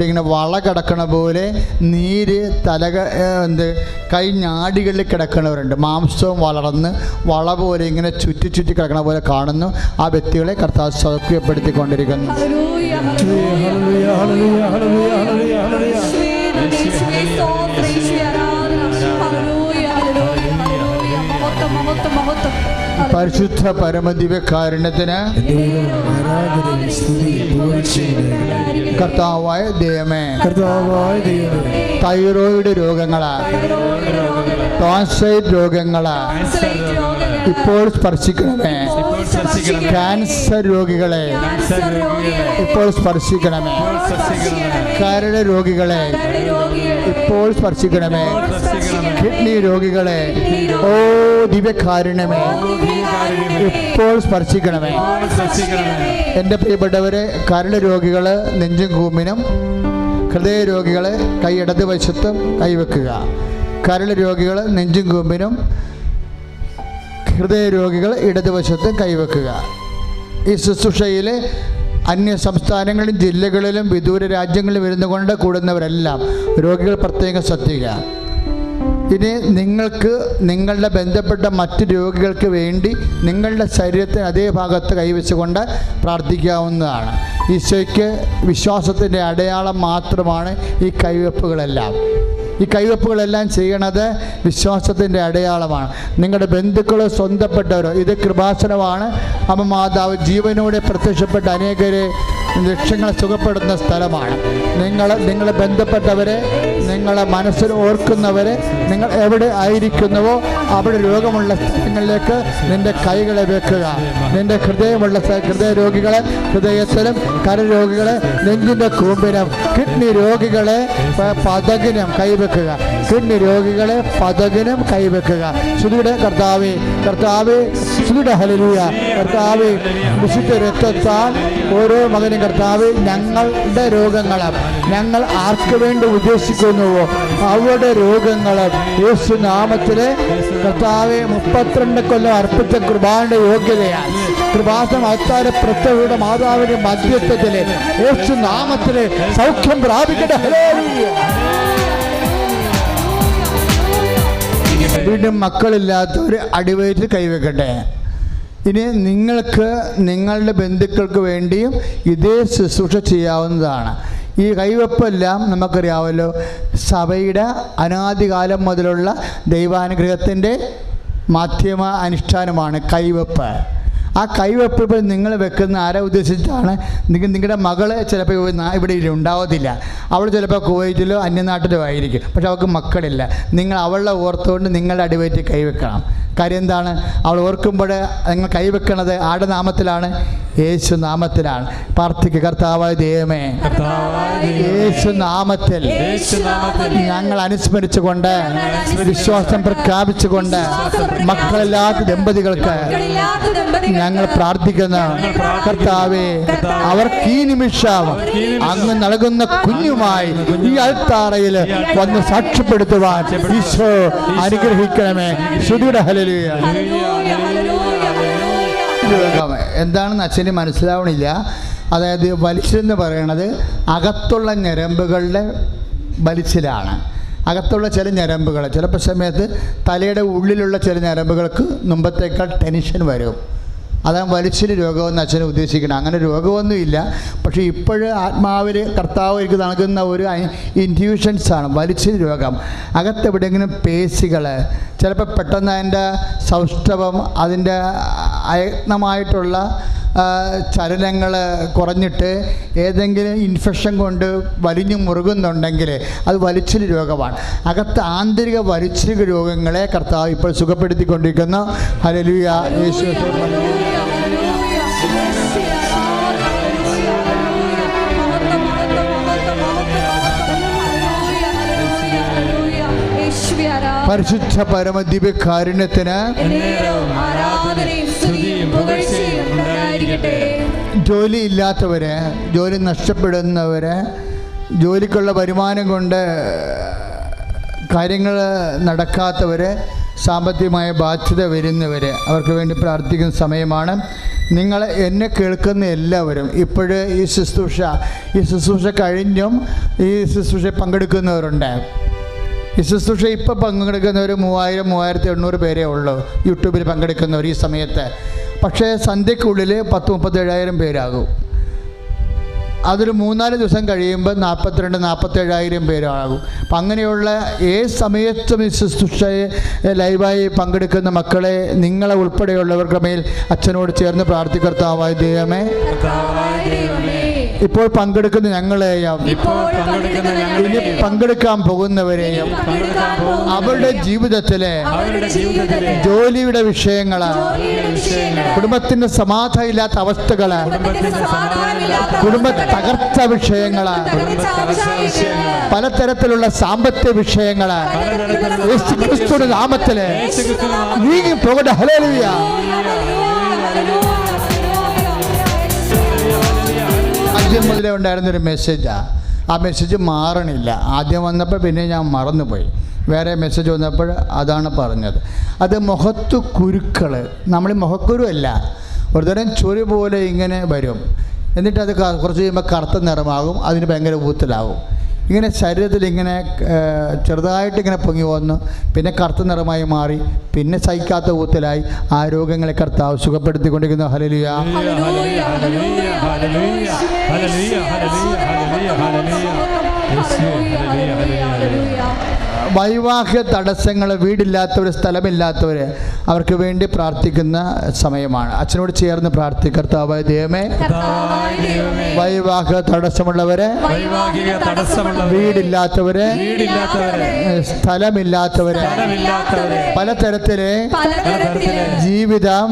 A: ഇങ്ങനെ വള കിടക്കണ പോലെ നീര് കൈ ഞാടികളിൽ കിടക്കുന്നവരുണ്ട്. മാംസവും വളർന്ന് വള പോലെ ഇങ്ങനെ ചുറ്റി കിടക്കണ പോലെ കാണുന്നു. ആ വ്യക്തികളെ കർത്താവ് സൗഖ്യപ്പെടുത്തിക്കൊണ്ടിരിക്കുന്നു. പരിശുദ്ധ പരമദിവ്യകാരുണ്യത്തിന് കർത്താവായ ദൈവമേ, തൈറോയിഡ് രോഗങ്ങള്, ടോൺസൈറ്റ് രോഗങ്ങള് ഇപ്പോൾ സ്പർശിക്കണമേ. ക്യാൻസർ രോഗികളെ ഇപ്പോൾ സ്പർശിക്കണമേ. കരട് രോഗികളെ ഇപ്പോൾ സ്പർശിക്കണമേ. കിഡ്നി രോഗികളെ ഓ ദിവ്യകാരുണ്യമേ ഇപ്പോൾ സ്പർശിക്കണമേ. എൻ്റെ പ്രിയപ്പെട്ടവരെ, കരൾ രോഗികൾ നെഞ്ചും കൂമ്പിനും, ഹൃദയ രോഗികൾ കൈ ഇടതുവശത്തും കൈവെക്കുക. കരൾ രോഗികൾ നെഞ്ചും കൂമ്പിനും, ഹൃദയ രോഗികൾ ഇടതുവശത്തും കൈവെക്കുക. ഈ ശുശ്രൂഷയിൽ അന്യ സംസ്ഥാനങ്ങളിലും ജില്ലകളിലും വിദൂര രാജ്യങ്ങളിലും ഇരുന്നുകൊണ്ട് കൂടുന്നവരെല്ലാം രോഗികൾ പ്രത്യേകം ശ്രദ്ധിക്കുക. ഇനി നിങ്ങൾക്ക് നിങ്ങളുടെ ബന്ധപ്പെട്ട മറ്റ് രോഗികൾക്ക് വേണ്ടി നിങ്ങളുടെ ശരീരത്തിന് അതേ ഭാഗത്ത് കൈവച്ചുകൊണ്ട് പ്രാർത്ഥിക്കാവുന്നതാണ്. ഈശോയ്ക്ക് വിശ്വാസത്തിൻ്റെ അടയാളം മാത്രമാണ് ഈ കൈവെപ്പുകളെല്ലാം. ഈ കൈവെപ്പുകളെല്ലാം ചെയ്യണത് വിശ്വാസത്തിൻ്റെ അടയാളമാണ്. നിങ്ങളുടെ ബന്ധുക്കളോ സ്വന്തപ്പെട്ടവരോ, ഇത് കൃപാസനമാണ്. അമ്മ മാതാവ് ജീവനോടെ പ്രത്യക്ഷപ്പെട്ട അനേകരെ ലക്ഷ്യങ്ങളെ സുഖപ്പെടുന്ന സ്ഥലമാണ്. നിങ്ങളെ ബന്ധപ്പെട്ടവരെ, നിങ്ങളെ മനസ്സിൽ ഓർക്കുന്നവരെ, നിങ്ങൾ എവിടെ ആയിരിക്കുന്നുവോ അവിടെ രോഗമുള്ള സ്ഥലങ്ങളിലേക്ക് നിൻ്റെ കൈകളെ വെക്കുക. നിൻ്റെ ഹൃദയ രോഗികളെ ഹൃദയത്തിലും, കരരോഗികളെ നെഞ്ചിൻ്റെ കൂമ്പിനും, കിഡ്നി രോഗികളെ പതകിനും കൈവെക്കുക. കിഡ്നി രോഗികളെ പതകിനും കൈവെക്കുക. ശ്രുതിയുടെ കർത്താവേ, കർത്താവേ, ശ്രുതിയുടെ ഹല്ലേലൂയ. കർത്താവേ, വിശുദ്ധ രക്തത്താൽ ഓരോ മകനും കർത്താവേ, ഞങ്ങളുടെ രോഗങ്ങളും ഞങ്ങൾ ആർക്ക് വേണ്ടി ഉദ്ദേശിക്കുന്നുവോ അവരുടെ രോഗങ്ങളും യേശു നാമത്തിലെ കർത്താവെ 32 കൊല്ലം അർപ്പിച്ച കൃപാന്റെ യോഗ്യതയാൽ കൃപാസനം അത്താര പ്രത്യയുടെ മാതാവിന്റെ മധ്യത്വത്തിലെ യേശു നാമത്തിലെ സൗഖ്യം പ്രാപിക്കട്ടെ. ഹല്ലേലൂയ. വീണ്ടും മക്കളില്ലാത്തവർ അടിവയറ്റിൽ കൈവെക്കട്ടെ. ഇനി നിങ്ങൾക്ക് നിങ്ങളുടെ ബന്ധുക്കൾക്ക് വേണ്ടിയും ഇതേ ശുശ്രൂഷ ചെയ്യാവുന്നതാണ്. ഈ കൈവെപ്പെല്ലാം നമുക്കറിയാമല്ലോ, സഭയുടെ അനാദികാലം മുതലുള്ള ദൈവാനുഗ്രഹത്തിൻ്റെ മാധ്യമ അനുഷ്ഠാനമാണ് കൈവെപ്പ്. ആ കൈവെപ്പ് ഇപ്പോൾ നിങ്ങൾ വെക്കുന്ന ആരെ ഉദ്ദേശിച്ചാണ്? നിങ്ങളുടെ മകള് ചിലപ്പോൾ ഇവിടെ ഉണ്ടാവത്തില്ല. അവൾ ചിലപ്പോൾ കുവൈറ്റിലോ അന്യനാട്ടിലോ ആയിരിക്കും, പക്ഷെ അവൾക്ക് മക്കളില്ല. നിങ്ങൾ അവളെ ഓർത്തുകൊണ്ട് നിങ്ങളുടെ അടിവയറ്റിൽ കൈവെക്കണം. കാര്യം എന്താണ്? അവൾ ഓർക്കുമ്പോൾ നിങ്ങൾ കൈവെക്കണത് ആരുടെ നാമത്തിലാണ്? യേശു നാമത്തിലാണ്. പ്രാർത്ഥിക്കുക. കർത്താവായ ദൈവമേ, യേശു നാമത്തിൽ ഞങ്ങൾ അനുസ്മരിച്ചുകൊണ്ട് വിശ്വാസം പ്രഖ്യാപിച്ചുകൊണ്ട് മക്കളില്ലാത്ത ദമ്പതികൾക്ക് ഞങ്ങൾ പ്രാർത്ഥിക്കുന്ന കർത്താവേ, അവർക്ക് ഈ നിമിഷം അങ്ങ് നൽകുന്ന കുഞ്ഞുമായി ഈ അൾത്താറയിൽ വന്ന് സാക്ഷ്യപ്പെടുത്തുവാൻ ഈശോ അനുഗ്രഹിക്കണമേ. ശ്രുതിയുടെ ഹല്ലേലൂയ. എന്താണെന്ന് അച്ഛന് മനസ്സിലാവണില്ല. അതായത് വലിച്ചിലെന്ന് പറയണത് അകത്തുള്ള ഞരമ്പുകളുടെ വലിച്ചിലാണ്. അകത്തുള്ള ചില ഞരമ്പുകൾ ചിലപ്പോൾ സമയത്ത് തലയുടെ ഉള്ളിലുള്ള ചില ഞരമ്പുകൾക്ക് മുമ്പത്തേക്കാൾ ടെൻഷൻ വരും. അതാണ് വലിച്ചിൽ രോഗമെന്ന് അച്ഛനെ ഉദ്ദേശിക്കണം. അങ്ങനെ രോഗമൊന്നുമില്ല, പക്ഷേ ഇപ്പോഴും ആത്മാവിൽ കർത്താവ് എനിക്ക് നൽകുന്ന ഒരു ഇൻറ്റ്യൂഷൻസാണ് വലിച്ചിൽ രോഗം. അകത്തെവിടെയെങ്കിലും പേശികൾ ചിലപ്പോൾ പെട്ടെന്ന് അതിൻ്റെ സൗഷ്ഠവം, അതിൻ്റെ അയത്നമായിട്ടുള്ള ചലനങ്ങൾ കുറഞ്ഞിട്ട് ഏതെങ്കിലും ഇൻഫെക്ഷൻ കൊണ്ട് വലിഞ്ഞു മുറുകുന്നുണ്ടെങ്കിൽ അത് വലിച്ചിൽ രോഗമാണ്. അകത്ത് ആന്തരിക വലിച്ചിൽ രോഗങ്ങളെ കർത്താവ് ഇപ്പോൾ സുഖപ്പെടുത്തിക്കൊണ്ടിരിക്കുന്നു. ഹല്ലേലൂയ. യേശു പരിശുദ്ധ പരമദിവ്യകാരുണ്യത്തിന് ജോലി ഇല്ലാത്തവര്, ജോലി നഷ്ടപ്പെടുന്നവര്, ജോലിക്കുള്ള വരുമാനം കൊണ്ട് കാര്യങ്ങൾ നടക്കാത്തവര്, സാമ്പത്തികമായ ബാധ്യത വരുന്നവർ, അവർക്ക് വേണ്ടി പ്രാർത്ഥിക്കുന്ന സമയമാണ്. നിങ്ങൾ എന്നെ കേൾക്കുന്ന എല്ലാവരും ഇപ്പോഴ് ഈ ശുശ്രൂഷ കഴിഞ്ഞും ഈ ശുശ്രൂഷ പങ്കെടുക്കുന്നവരുണ്ട്. ഈ ശുശ്രൂഷ ഇപ്പോൾ പങ്കെടുക്കുന്നവർ 3000-3800 പേരേ ഉള്ളൂ യൂട്യൂബിൽ പങ്കെടുക്കുന്നവർ ഈ സമയത്ത്. പക്ഷേ സന്ധ്യക്കുള്ളിൽ 10,000-37,000 പേരാകും. അതൊരു 3-4 ദിവസം കഴിയുമ്പോൾ 42,000-47,000 പേരാകും. അപ്പം അങ്ങനെയുള്ള ഏത് സമയത്തും ഈ ശുശ്രൂഷയെ ലൈവായി പങ്കെടുക്കുന്ന മക്കളെ, നിങ്ങളെ ഉൾപ്പെടെയുള്ളവർക്ക് മേൽ അച്ഛനോട് ചേർന്ന് പ്രാർത്ഥിക്കർത്താവായ ദൈവമേ, ഇപ്പോൾ പങ്കെടുക്കുന്ന ഞങ്ങളെയും
B: ഇപ്പോൾ പങ്കെടുക്കുന്ന
A: ഇനി
B: ഞങ്ങളെയും
A: പങ്കെടുക്കാൻ പോകുന്നവരെയും അവരുടെ ജീവിതത്തിലെ ജോലിയുടെ വിഷയങ്ങള്, കുടുംബത്തിന്റെ സമാധാനം ഇല്ലാത്ത അവസ്ഥകള്, കുടുംബ തകർച്ച വിഷയങ്ങള്, പലതരത്തിലുള്ള സാമ്പത്തിക വിഷയങ്ങള് യേശുക്രിസ്തുവിന്റെ നാമത്തില് നീങ്ങി പോകട്ടെ. ഹല്ലേലൂയ. ആദ്യം മുതലേ ഉണ്ടായിരുന്നൊരു മെസ്സേജാണ്. ആ മെസ്സേജ് മാറണില്ല. ആദ്യം വന്നപ്പോൾ പിന്നെ ഞാൻ മറന്നുപോയി. വേറെ മെസ്സേജ് വന്നപ്പോൾ അതാണ് പറഞ്ഞത്. അത് മുഖത്ത് കുരുക്കൾ, നമ്മൾ മുഖക്കുരു അല്ല, ഒരുതരം ചൊരി പോലെ ഇങ്ങനെ വരും. എന്നിട്ടത് കുറച്ച് കഴിയുമ്പോൾ കറുത്ത നിറമാകും, അതിന് ഭയങ്കര ഊത്തലാകും. ഇങ്ങനെ ശരീരത്തിൽ ഇങ്ങനെ ചെറുതായിട്ടിങ്ങനെ പൊങ്ങി വന്നു, പിന്നെ കറുത്ത നിറമായി മാറി, പിന്നെ സഹിക്കാത്ത ഊത്തലായി. ആ രോഗങ്ങളെ കർത്താവ് സുഖപ്പെടുത്തിക്കൊണ്ടിരിക്കുന്നു. ഹല്ലേലൂയ. വൈവാഹിക തടസ്സങ്ങൾ, വീടില്ലാത്തവർ, സ്ഥലമില്ലാത്തവർ, അവർക്ക് വേണ്ടി പ്രാർത്ഥിക്കുന്ന സമയമാണ്. അച്ഛനോട് ചേർന്ന് പ്രാർത്ഥിക്കുക. കർത്താവായ ദൈവമേ, വൈവാഹിക തടസ്സമുള്ളവരെ, വീടില്ലാത്തവരെ, സ്ഥലമില്ലാത്തവരെ, പലതരത്തിലെ ജീവിതം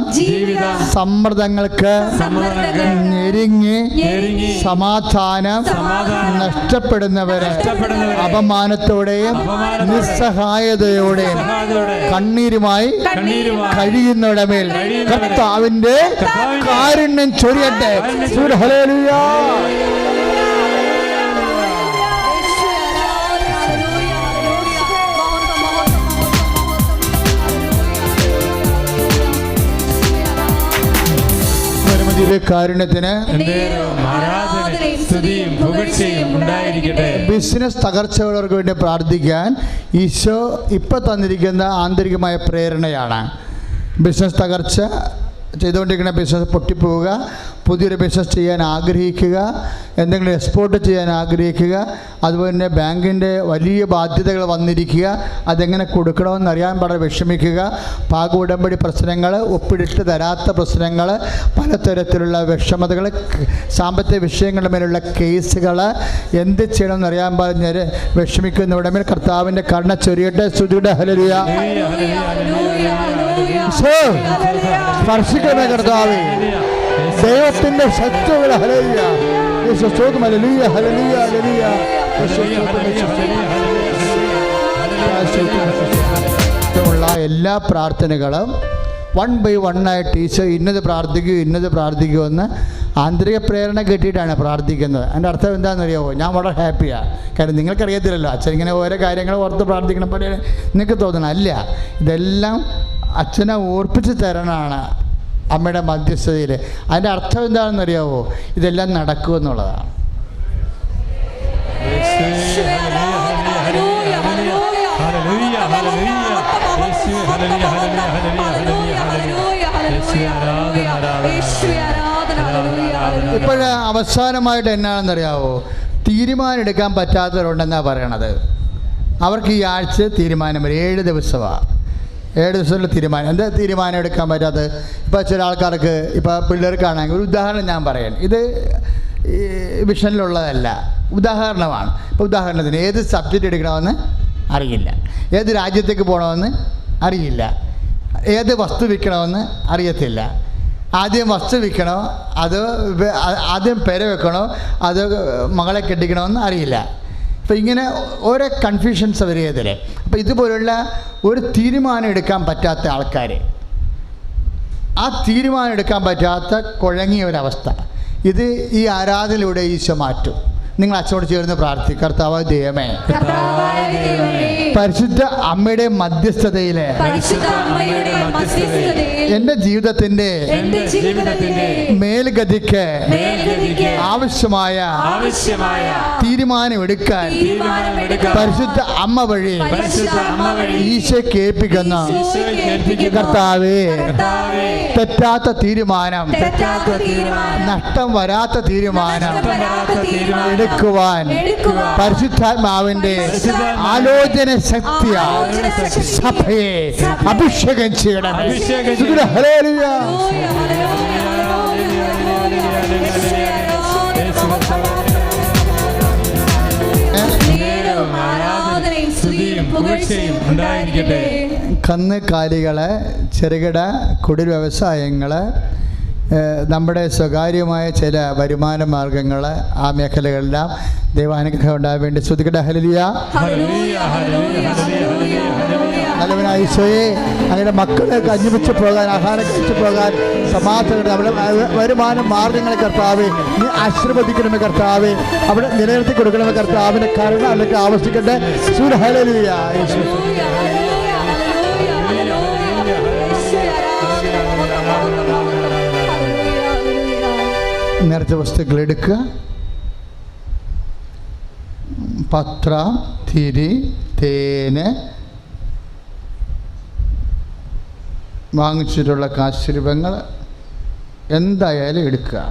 A: സമ്മർദ്ദങ്ങൾക്ക് ഞെരുങ്ങി സമാധാനം നഷ്ടപ്പെടുന്നവരെ, അപമാനത്തോടെയും നിസ്സഹായതയോടെയും കണ്ണീരുമായി കഴിയുന്നവരുടെ മേൽ കർത്താവിന്റെ കാരുണ്യം ചൊരിയട്ടെ. ഹല്ലേലൂയ. കാരുണ്യത്തിന് ബിസിനസ് തകർച്ചകൾക്ക് വേണ്ടി പ്രാർത്ഥിക്കാൻ ഈശോ ഇപ്പം തന്നിരിക്കുന്ന ആന്തരികമായ പ്രേരണയാണ്. ബിസിനസ് തകർച്ച ചെയ്തുകൊണ്ടിരിക്കുന്ന ബിസിനസ് പൊട്ടിപ്പോവുക, പുതിയൊരു ബിസിനസ് ചെയ്യാൻ ആഗ്രഹിക്കുക, എന്തെങ്കിലും എക്സ്പോർട്ട് ചെയ്യാൻ ആഗ്രഹിക്കുക, അതുപോലെ തന്നെ ബാങ്കിൻ്റെ വലിയ ബാധ്യതകൾ വന്നിരിക്കുക, അതെങ്ങനെ കൊടുക്കണമെന്ന് അറിയാൻ വളരെ വിഷമിക്കുക, പാക ഉടമ്പടി പ്രശ്നങ്ങൾ, ഒപ്പിടിട്ട് തരാത്ത പ്രശ്നങ്ങൾ, പലതരത്തിലുള്ള വിഷമതകൾ, സാമ്പത്തിക വിഷയങ്ങളുടെ മേലുള്ള കേസുകൾ, എന്ത് ചെയ്യണമെന്ന് അറിയാൻ പറഞ്ഞാൽ വിഷമിക്കുന്നവരുടെ മേൽ കർത്താവിൻ്റെ കരുണ ചൊരിയട്ടെ. സ്തുതിയുടെ ഹല്ലേലൂയ. സ്പർശിക്കണേ കർത്താവേ, ദൈവത്തിന്റെ ശക്തികൾ. ഹല്ലേലൂയ. യേശു സ്തോത്രം. ഹല്ലേലൂയ. ഹല്ലേലൂയ. ഹല്ലേലൂയ. ഉള്ള എല്ലാ പ്രാർത്ഥനകളും 1 by 1 ആയിട്ട് ഈശോ ഇന്നത് പ്രാർത്ഥിക്കുമെന്ന് ആന്തരിക പ്രേരണ കിട്ടിയിട്ടാണ് പ്രാർത്ഥിക്കുന്നത്. അതിൻ്റെ അർത്ഥം എന്താണെന്നറിയാമോ? ഞാൻ വളരെ ഹാപ്പിയാണ്. കാരണം നിങ്ങൾക്കറിയത്തില്ലല്ലോ, അച്ഛൻ ഇങ്ങനെ ഓരോ കാര്യങ്ങൾ ഓർത്ത് പ്രാർത്ഥിക്കണം പോലെ നിങ്ങൾക്ക് തോന്നണം. അല്ല, ഇതെല്ലാം അച്ഛനെ ഓർപ്പിച്ച് തരണമാണ് അമ്മയുടെ മധ്യസ്ഥതയിൽ. അതിൻ്റെ അർത്ഥം എന്താണെന്നറിയാമോ? ഇതെല്ലാം നടക്കുമെന്നുള്ളതാണ്. ഇപ്പോഴ് അവസാനമായിട്ട് എന്നാണെന്നറിയാമോ? തീരുമാനം എടുക്കാൻ പറ്റാത്തവരുണ്ടെന്നാണ് പറയണത്. അവർക്ക് ഈ ആഴ്ച തീരുമാനം വരും. 7 ദിവസമാണ്. 7 ദിവസത്തിൽ തീരുമാനം. എന്താ തീരുമാനം എടുക്കാൻ പറ്റാത്തത്? ഇപ്പോൾ ചില ആൾക്കാർക്ക്, ഇപ്പോൾ പിള്ളേർക്കാണെങ്കിൽ ഒരു ഉദാഹരണം ഞാൻ പറയാൻ, ഇത് വിഷനിലുള്ളതല്ല, ഉദാഹരണമാണ്. ഇപ്പോൾ ഉദാഹരണത്തിന് ഏത് സബ്ജക്റ്റ് എടുക്കണമെന്ന് അറിയില്ല, ഏത് രാജ്യത്തേക്ക് പോകണമെന്ന് അറിയില്ല, ഏത് വസ്തു വിൽക്കണമെന്ന് അറിയത്തില്ല. ആദ്യം വസ്തു വിൽക്കണോ, അത് ആദ്യം പെര വെക്കണോ, അത് മകളെ കെട്ടിക്കണമെന്ന് അറിയില്ല. അപ്പോൾ ഇങ്ങനെ ഓരോ കൺഫ്യൂഷൻസ് വരികയതിൽ. അപ്പോൾ ഇതുപോലുള്ള ഒരു തീരുമാനം എടുക്കാൻ പറ്റാത്ത ആൾക്കാർ, ആ തീരുമാനം എടുക്കാൻ പറ്റാത്ത കുഴങ്ങിയ ഒരവസ്ഥ, ഇത് ഈ ആരാധനയിലൂടെ ഈശോ മാറ്റും. നിങ്ങൾ അച്ഛനോട് ചേർന്ന് പ്രാർത്ഥിക്കുക. കർത്താവായ ദൈവമേ, പരിശുദ്ധ അമ്മയുടെ മധ്യസ്ഥതയിലെ എൻ്റെ ജീവിതത്തിൻ്റെ മേൽഗതിക്ക് ആവശ്യമായ തീരുമാനം എടുക്കാൻ പരിശുദ്ധ അമ്മ വഴി ഈശോ കേൾപ്പിക്കുന്ന കർത്താവേ, തെറ്റാത്ത തീരുമാനം, നഷ്ടം വരാത്ത തീരുമാനം എടുക്കുവാൻ പരിശുദ്ധാത്മാവിന്റെ ആലോചന ശക്തിയാൽ സഭയെ അഭിഷേകം ചെയ്യണം. ഹല്ലേലൂയ.
B: പുകഴ്ചയും ഉണ്ടായിരിക്കട്ടെ.
A: കന്നുകാലികള്, ചെറുകിട കുടിൽ വ്യവസായങ്ങൾ, നമ്മുടെ സ്വകാര്യമായ ചില വരുമാന മാർഗങ്ങൾ, ആ മേഖലകളെല്ലാം ദൈവാനുഗ്രഹം ഉണ്ടാകാൻ വേണ്ടി ശ്രുതിക്കട്ടെ. ഹല്ലേലൂയ. നല്ലവനായ ഈശോയെ, അങ്ങനെ മക്കളെ കഞ്ഞിപ്പിച്ച് പോകാൻ, ആഹാരം കഴിച്ചു പോകാൻ, സമാധാനം, അവിടെ വരുമാന മാർഗങ്ങളെ കർത്താവേ നീ ആശീർവദിക്കണമേ കർത്താവേ, അവിടെ നിലനിർത്തി കൊടുക്കണമേ കർത്താവിൻ്റെ കരുണ അല്ലെങ്കിൽ ആവശ്യിക്കട്ടെ. ഹല്ലേലൂയ. നേർച്ച വസ്തുക്കൾ എടുക്കുക. പത്രം, തിരി, തേന്, വാങ്ങിച്ചിട്ടുള്ള കാശുരൂപങ്ങൾ എന്തായാലും എടുക്കുക.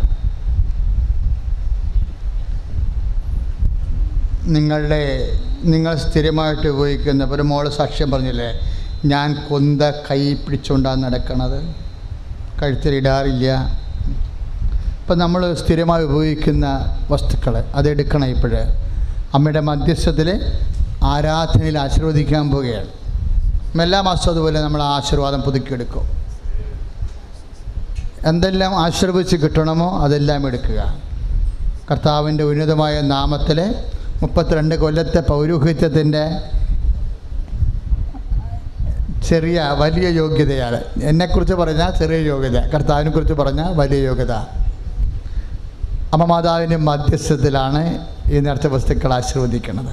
A: നിങ്ങൾ സ്ഥിരമായിട്ട് ഉപയോഗിക്കുന്ന ഒരു മോള് സാക്ഷ്യം പറഞ്ഞില്ലേ, ഞാൻ കൊന്ത കൈ പിടിച്ചുകൊണ്ടാണ് നടക്കണത്, കഴുത്തിലിടാറില്ല. ഇപ്പം നമ്മൾ സ്ഥിരമായി ഉപയോഗിക്കുന്ന വസ്തുക്കൾ അതെടുക്കണം. ഇപ്പോഴ് അമ്മയുടെ മധ്യസ്ഥത്തിൽ ആരാധനയിൽ ആശീർവദിക്കാൻ പോവുകയാണ്. എല്ലാ മാസവും അതുപോലെ നമ്മൾ ആശീർവാദം പുതുക്കിയെടുക്കും. എന്തെല്ലാം ആശീർവദിച്ച് കിട്ടണമോ അതെല്ലാം എടുക്കുക. കർത്താവിൻ്റെ ഉന്നതമായ നാമത്തിൽ 32 കൊല്ലത്തെ പൗരോഹിത്യത്തിൻ്റെ വലിയ യോഗ്യതയാണ്. എന്നെക്കുറിച്ച് പറഞ്ഞാൽ ചെറിയ യോഗ്യത, കർത്താവിനെക്കുറിച്ച് പറഞ്ഞാൽ വലിയ യോഗ്യത. അമ്മ മാതാവിൻ്റെ മധ്യസ്ഥത്തിലാണ് ഈ നേർച്ച വസ്തുക്കൾ ആശീർവദിക്കുന്നത്.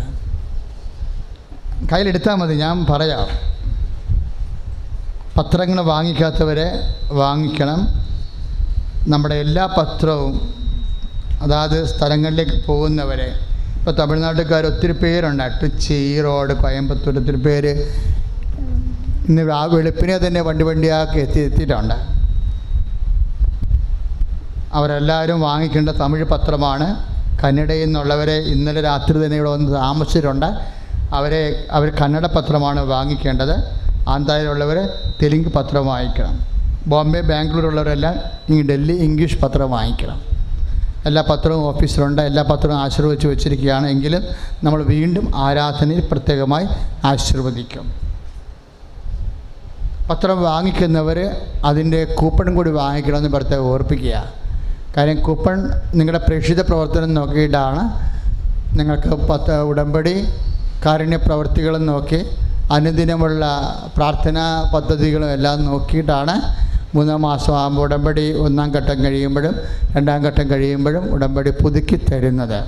A: കയ്യിലെടുത്താൽ മതി, ഞാൻ പറയാം. പത്രങ്ങൾ വാങ്ങിക്കാത്തവരെ വാങ്ങിക്കണം. നമ്മുടെ എല്ലാ പത്രവും അതാത് സ്ഥലങ്ങളിലേക്ക് പോകുന്നവരെ, ഇപ്പോൾ തമിഴ്നാട്ടുകാർ ഒത്തിരി പേരുണ്ട്, ട്രിച്ചി, ഈറോഡ്, കോയമ്പത്തൂർ, ഒത്തിരി പേര് ഇന്ന് ആ വെളുപ്പിനെ തന്നെ വണ്ടിയാക്കി എത്തിയിട്ടുണ്ട്. അവരെല്ലാവരും വാങ്ങിക്കേണ്ട തമിഴ് പത്രമാണ്. കന്നഡയിൽ നിന്നുള്ളവരെ ഇന്നലെ രാത്രി തന്നെ ഇവിടെ വന്ന് താമസിച്ചിട്ടുണ്ട്. അവർ കന്നഡ പത്രമാണ് വാങ്ങിക്കേണ്ടത്. ആന്ധ്രയിലുള്ളവർ തെലുങ്ക് പത്രം വാങ്ങിക്കണം. ബോംബെ, ബാംഗ്ലൂരുള്ളവരെല്ലാം ഡൽഹി ഇംഗ്ലീഷ് പത്രം വാങ്ങിക്കണം. എല്ലാ പത്രവും ഓഫീസിലുണ്ട്. എല്ലാ പത്രവും ആശീർവദിച്ച് വെച്ചിരിക്കുകയാണ്. എങ്കിലും നമ്മൾ വീണ്ടും ആരാധനയിൽ പ്രത്യേകമായി ആശീർവദിക്കും. പത്രം വാങ്ങിക്കുന്നവർ അതിൻ്റെ കൂപ്പൺ കൂടി വാങ്ങിക്കണമെന്ന് പ്രത്യേകം ഓർപ്പിക്കുക. കാര്യം കൂപ്പൺ നിങ്ങളുടെ പ്രേക്ഷിത പ്രവർത്തനം നോക്കിയിട്ടാണ് നിങ്ങൾക്ക് ഉടമ്പടി കാരുണ്യ പ്രവൃത്തികളും നോക്കി അനുദിനമുള്ള പ്രാർത്ഥനാ പദ്ധതികളും എല്ലാം നോക്കിയിട്ടാണ് 3 മാസം ആകുമ്പോൾ ഉടമ്പടി 1-ാം ഘട്ടം കഴിയുമ്പോഴും 2-ാം ഘട്ടം കഴിയുമ്പോഴും ഉടമ്പടി പുതുക്കി തരുന്നത്.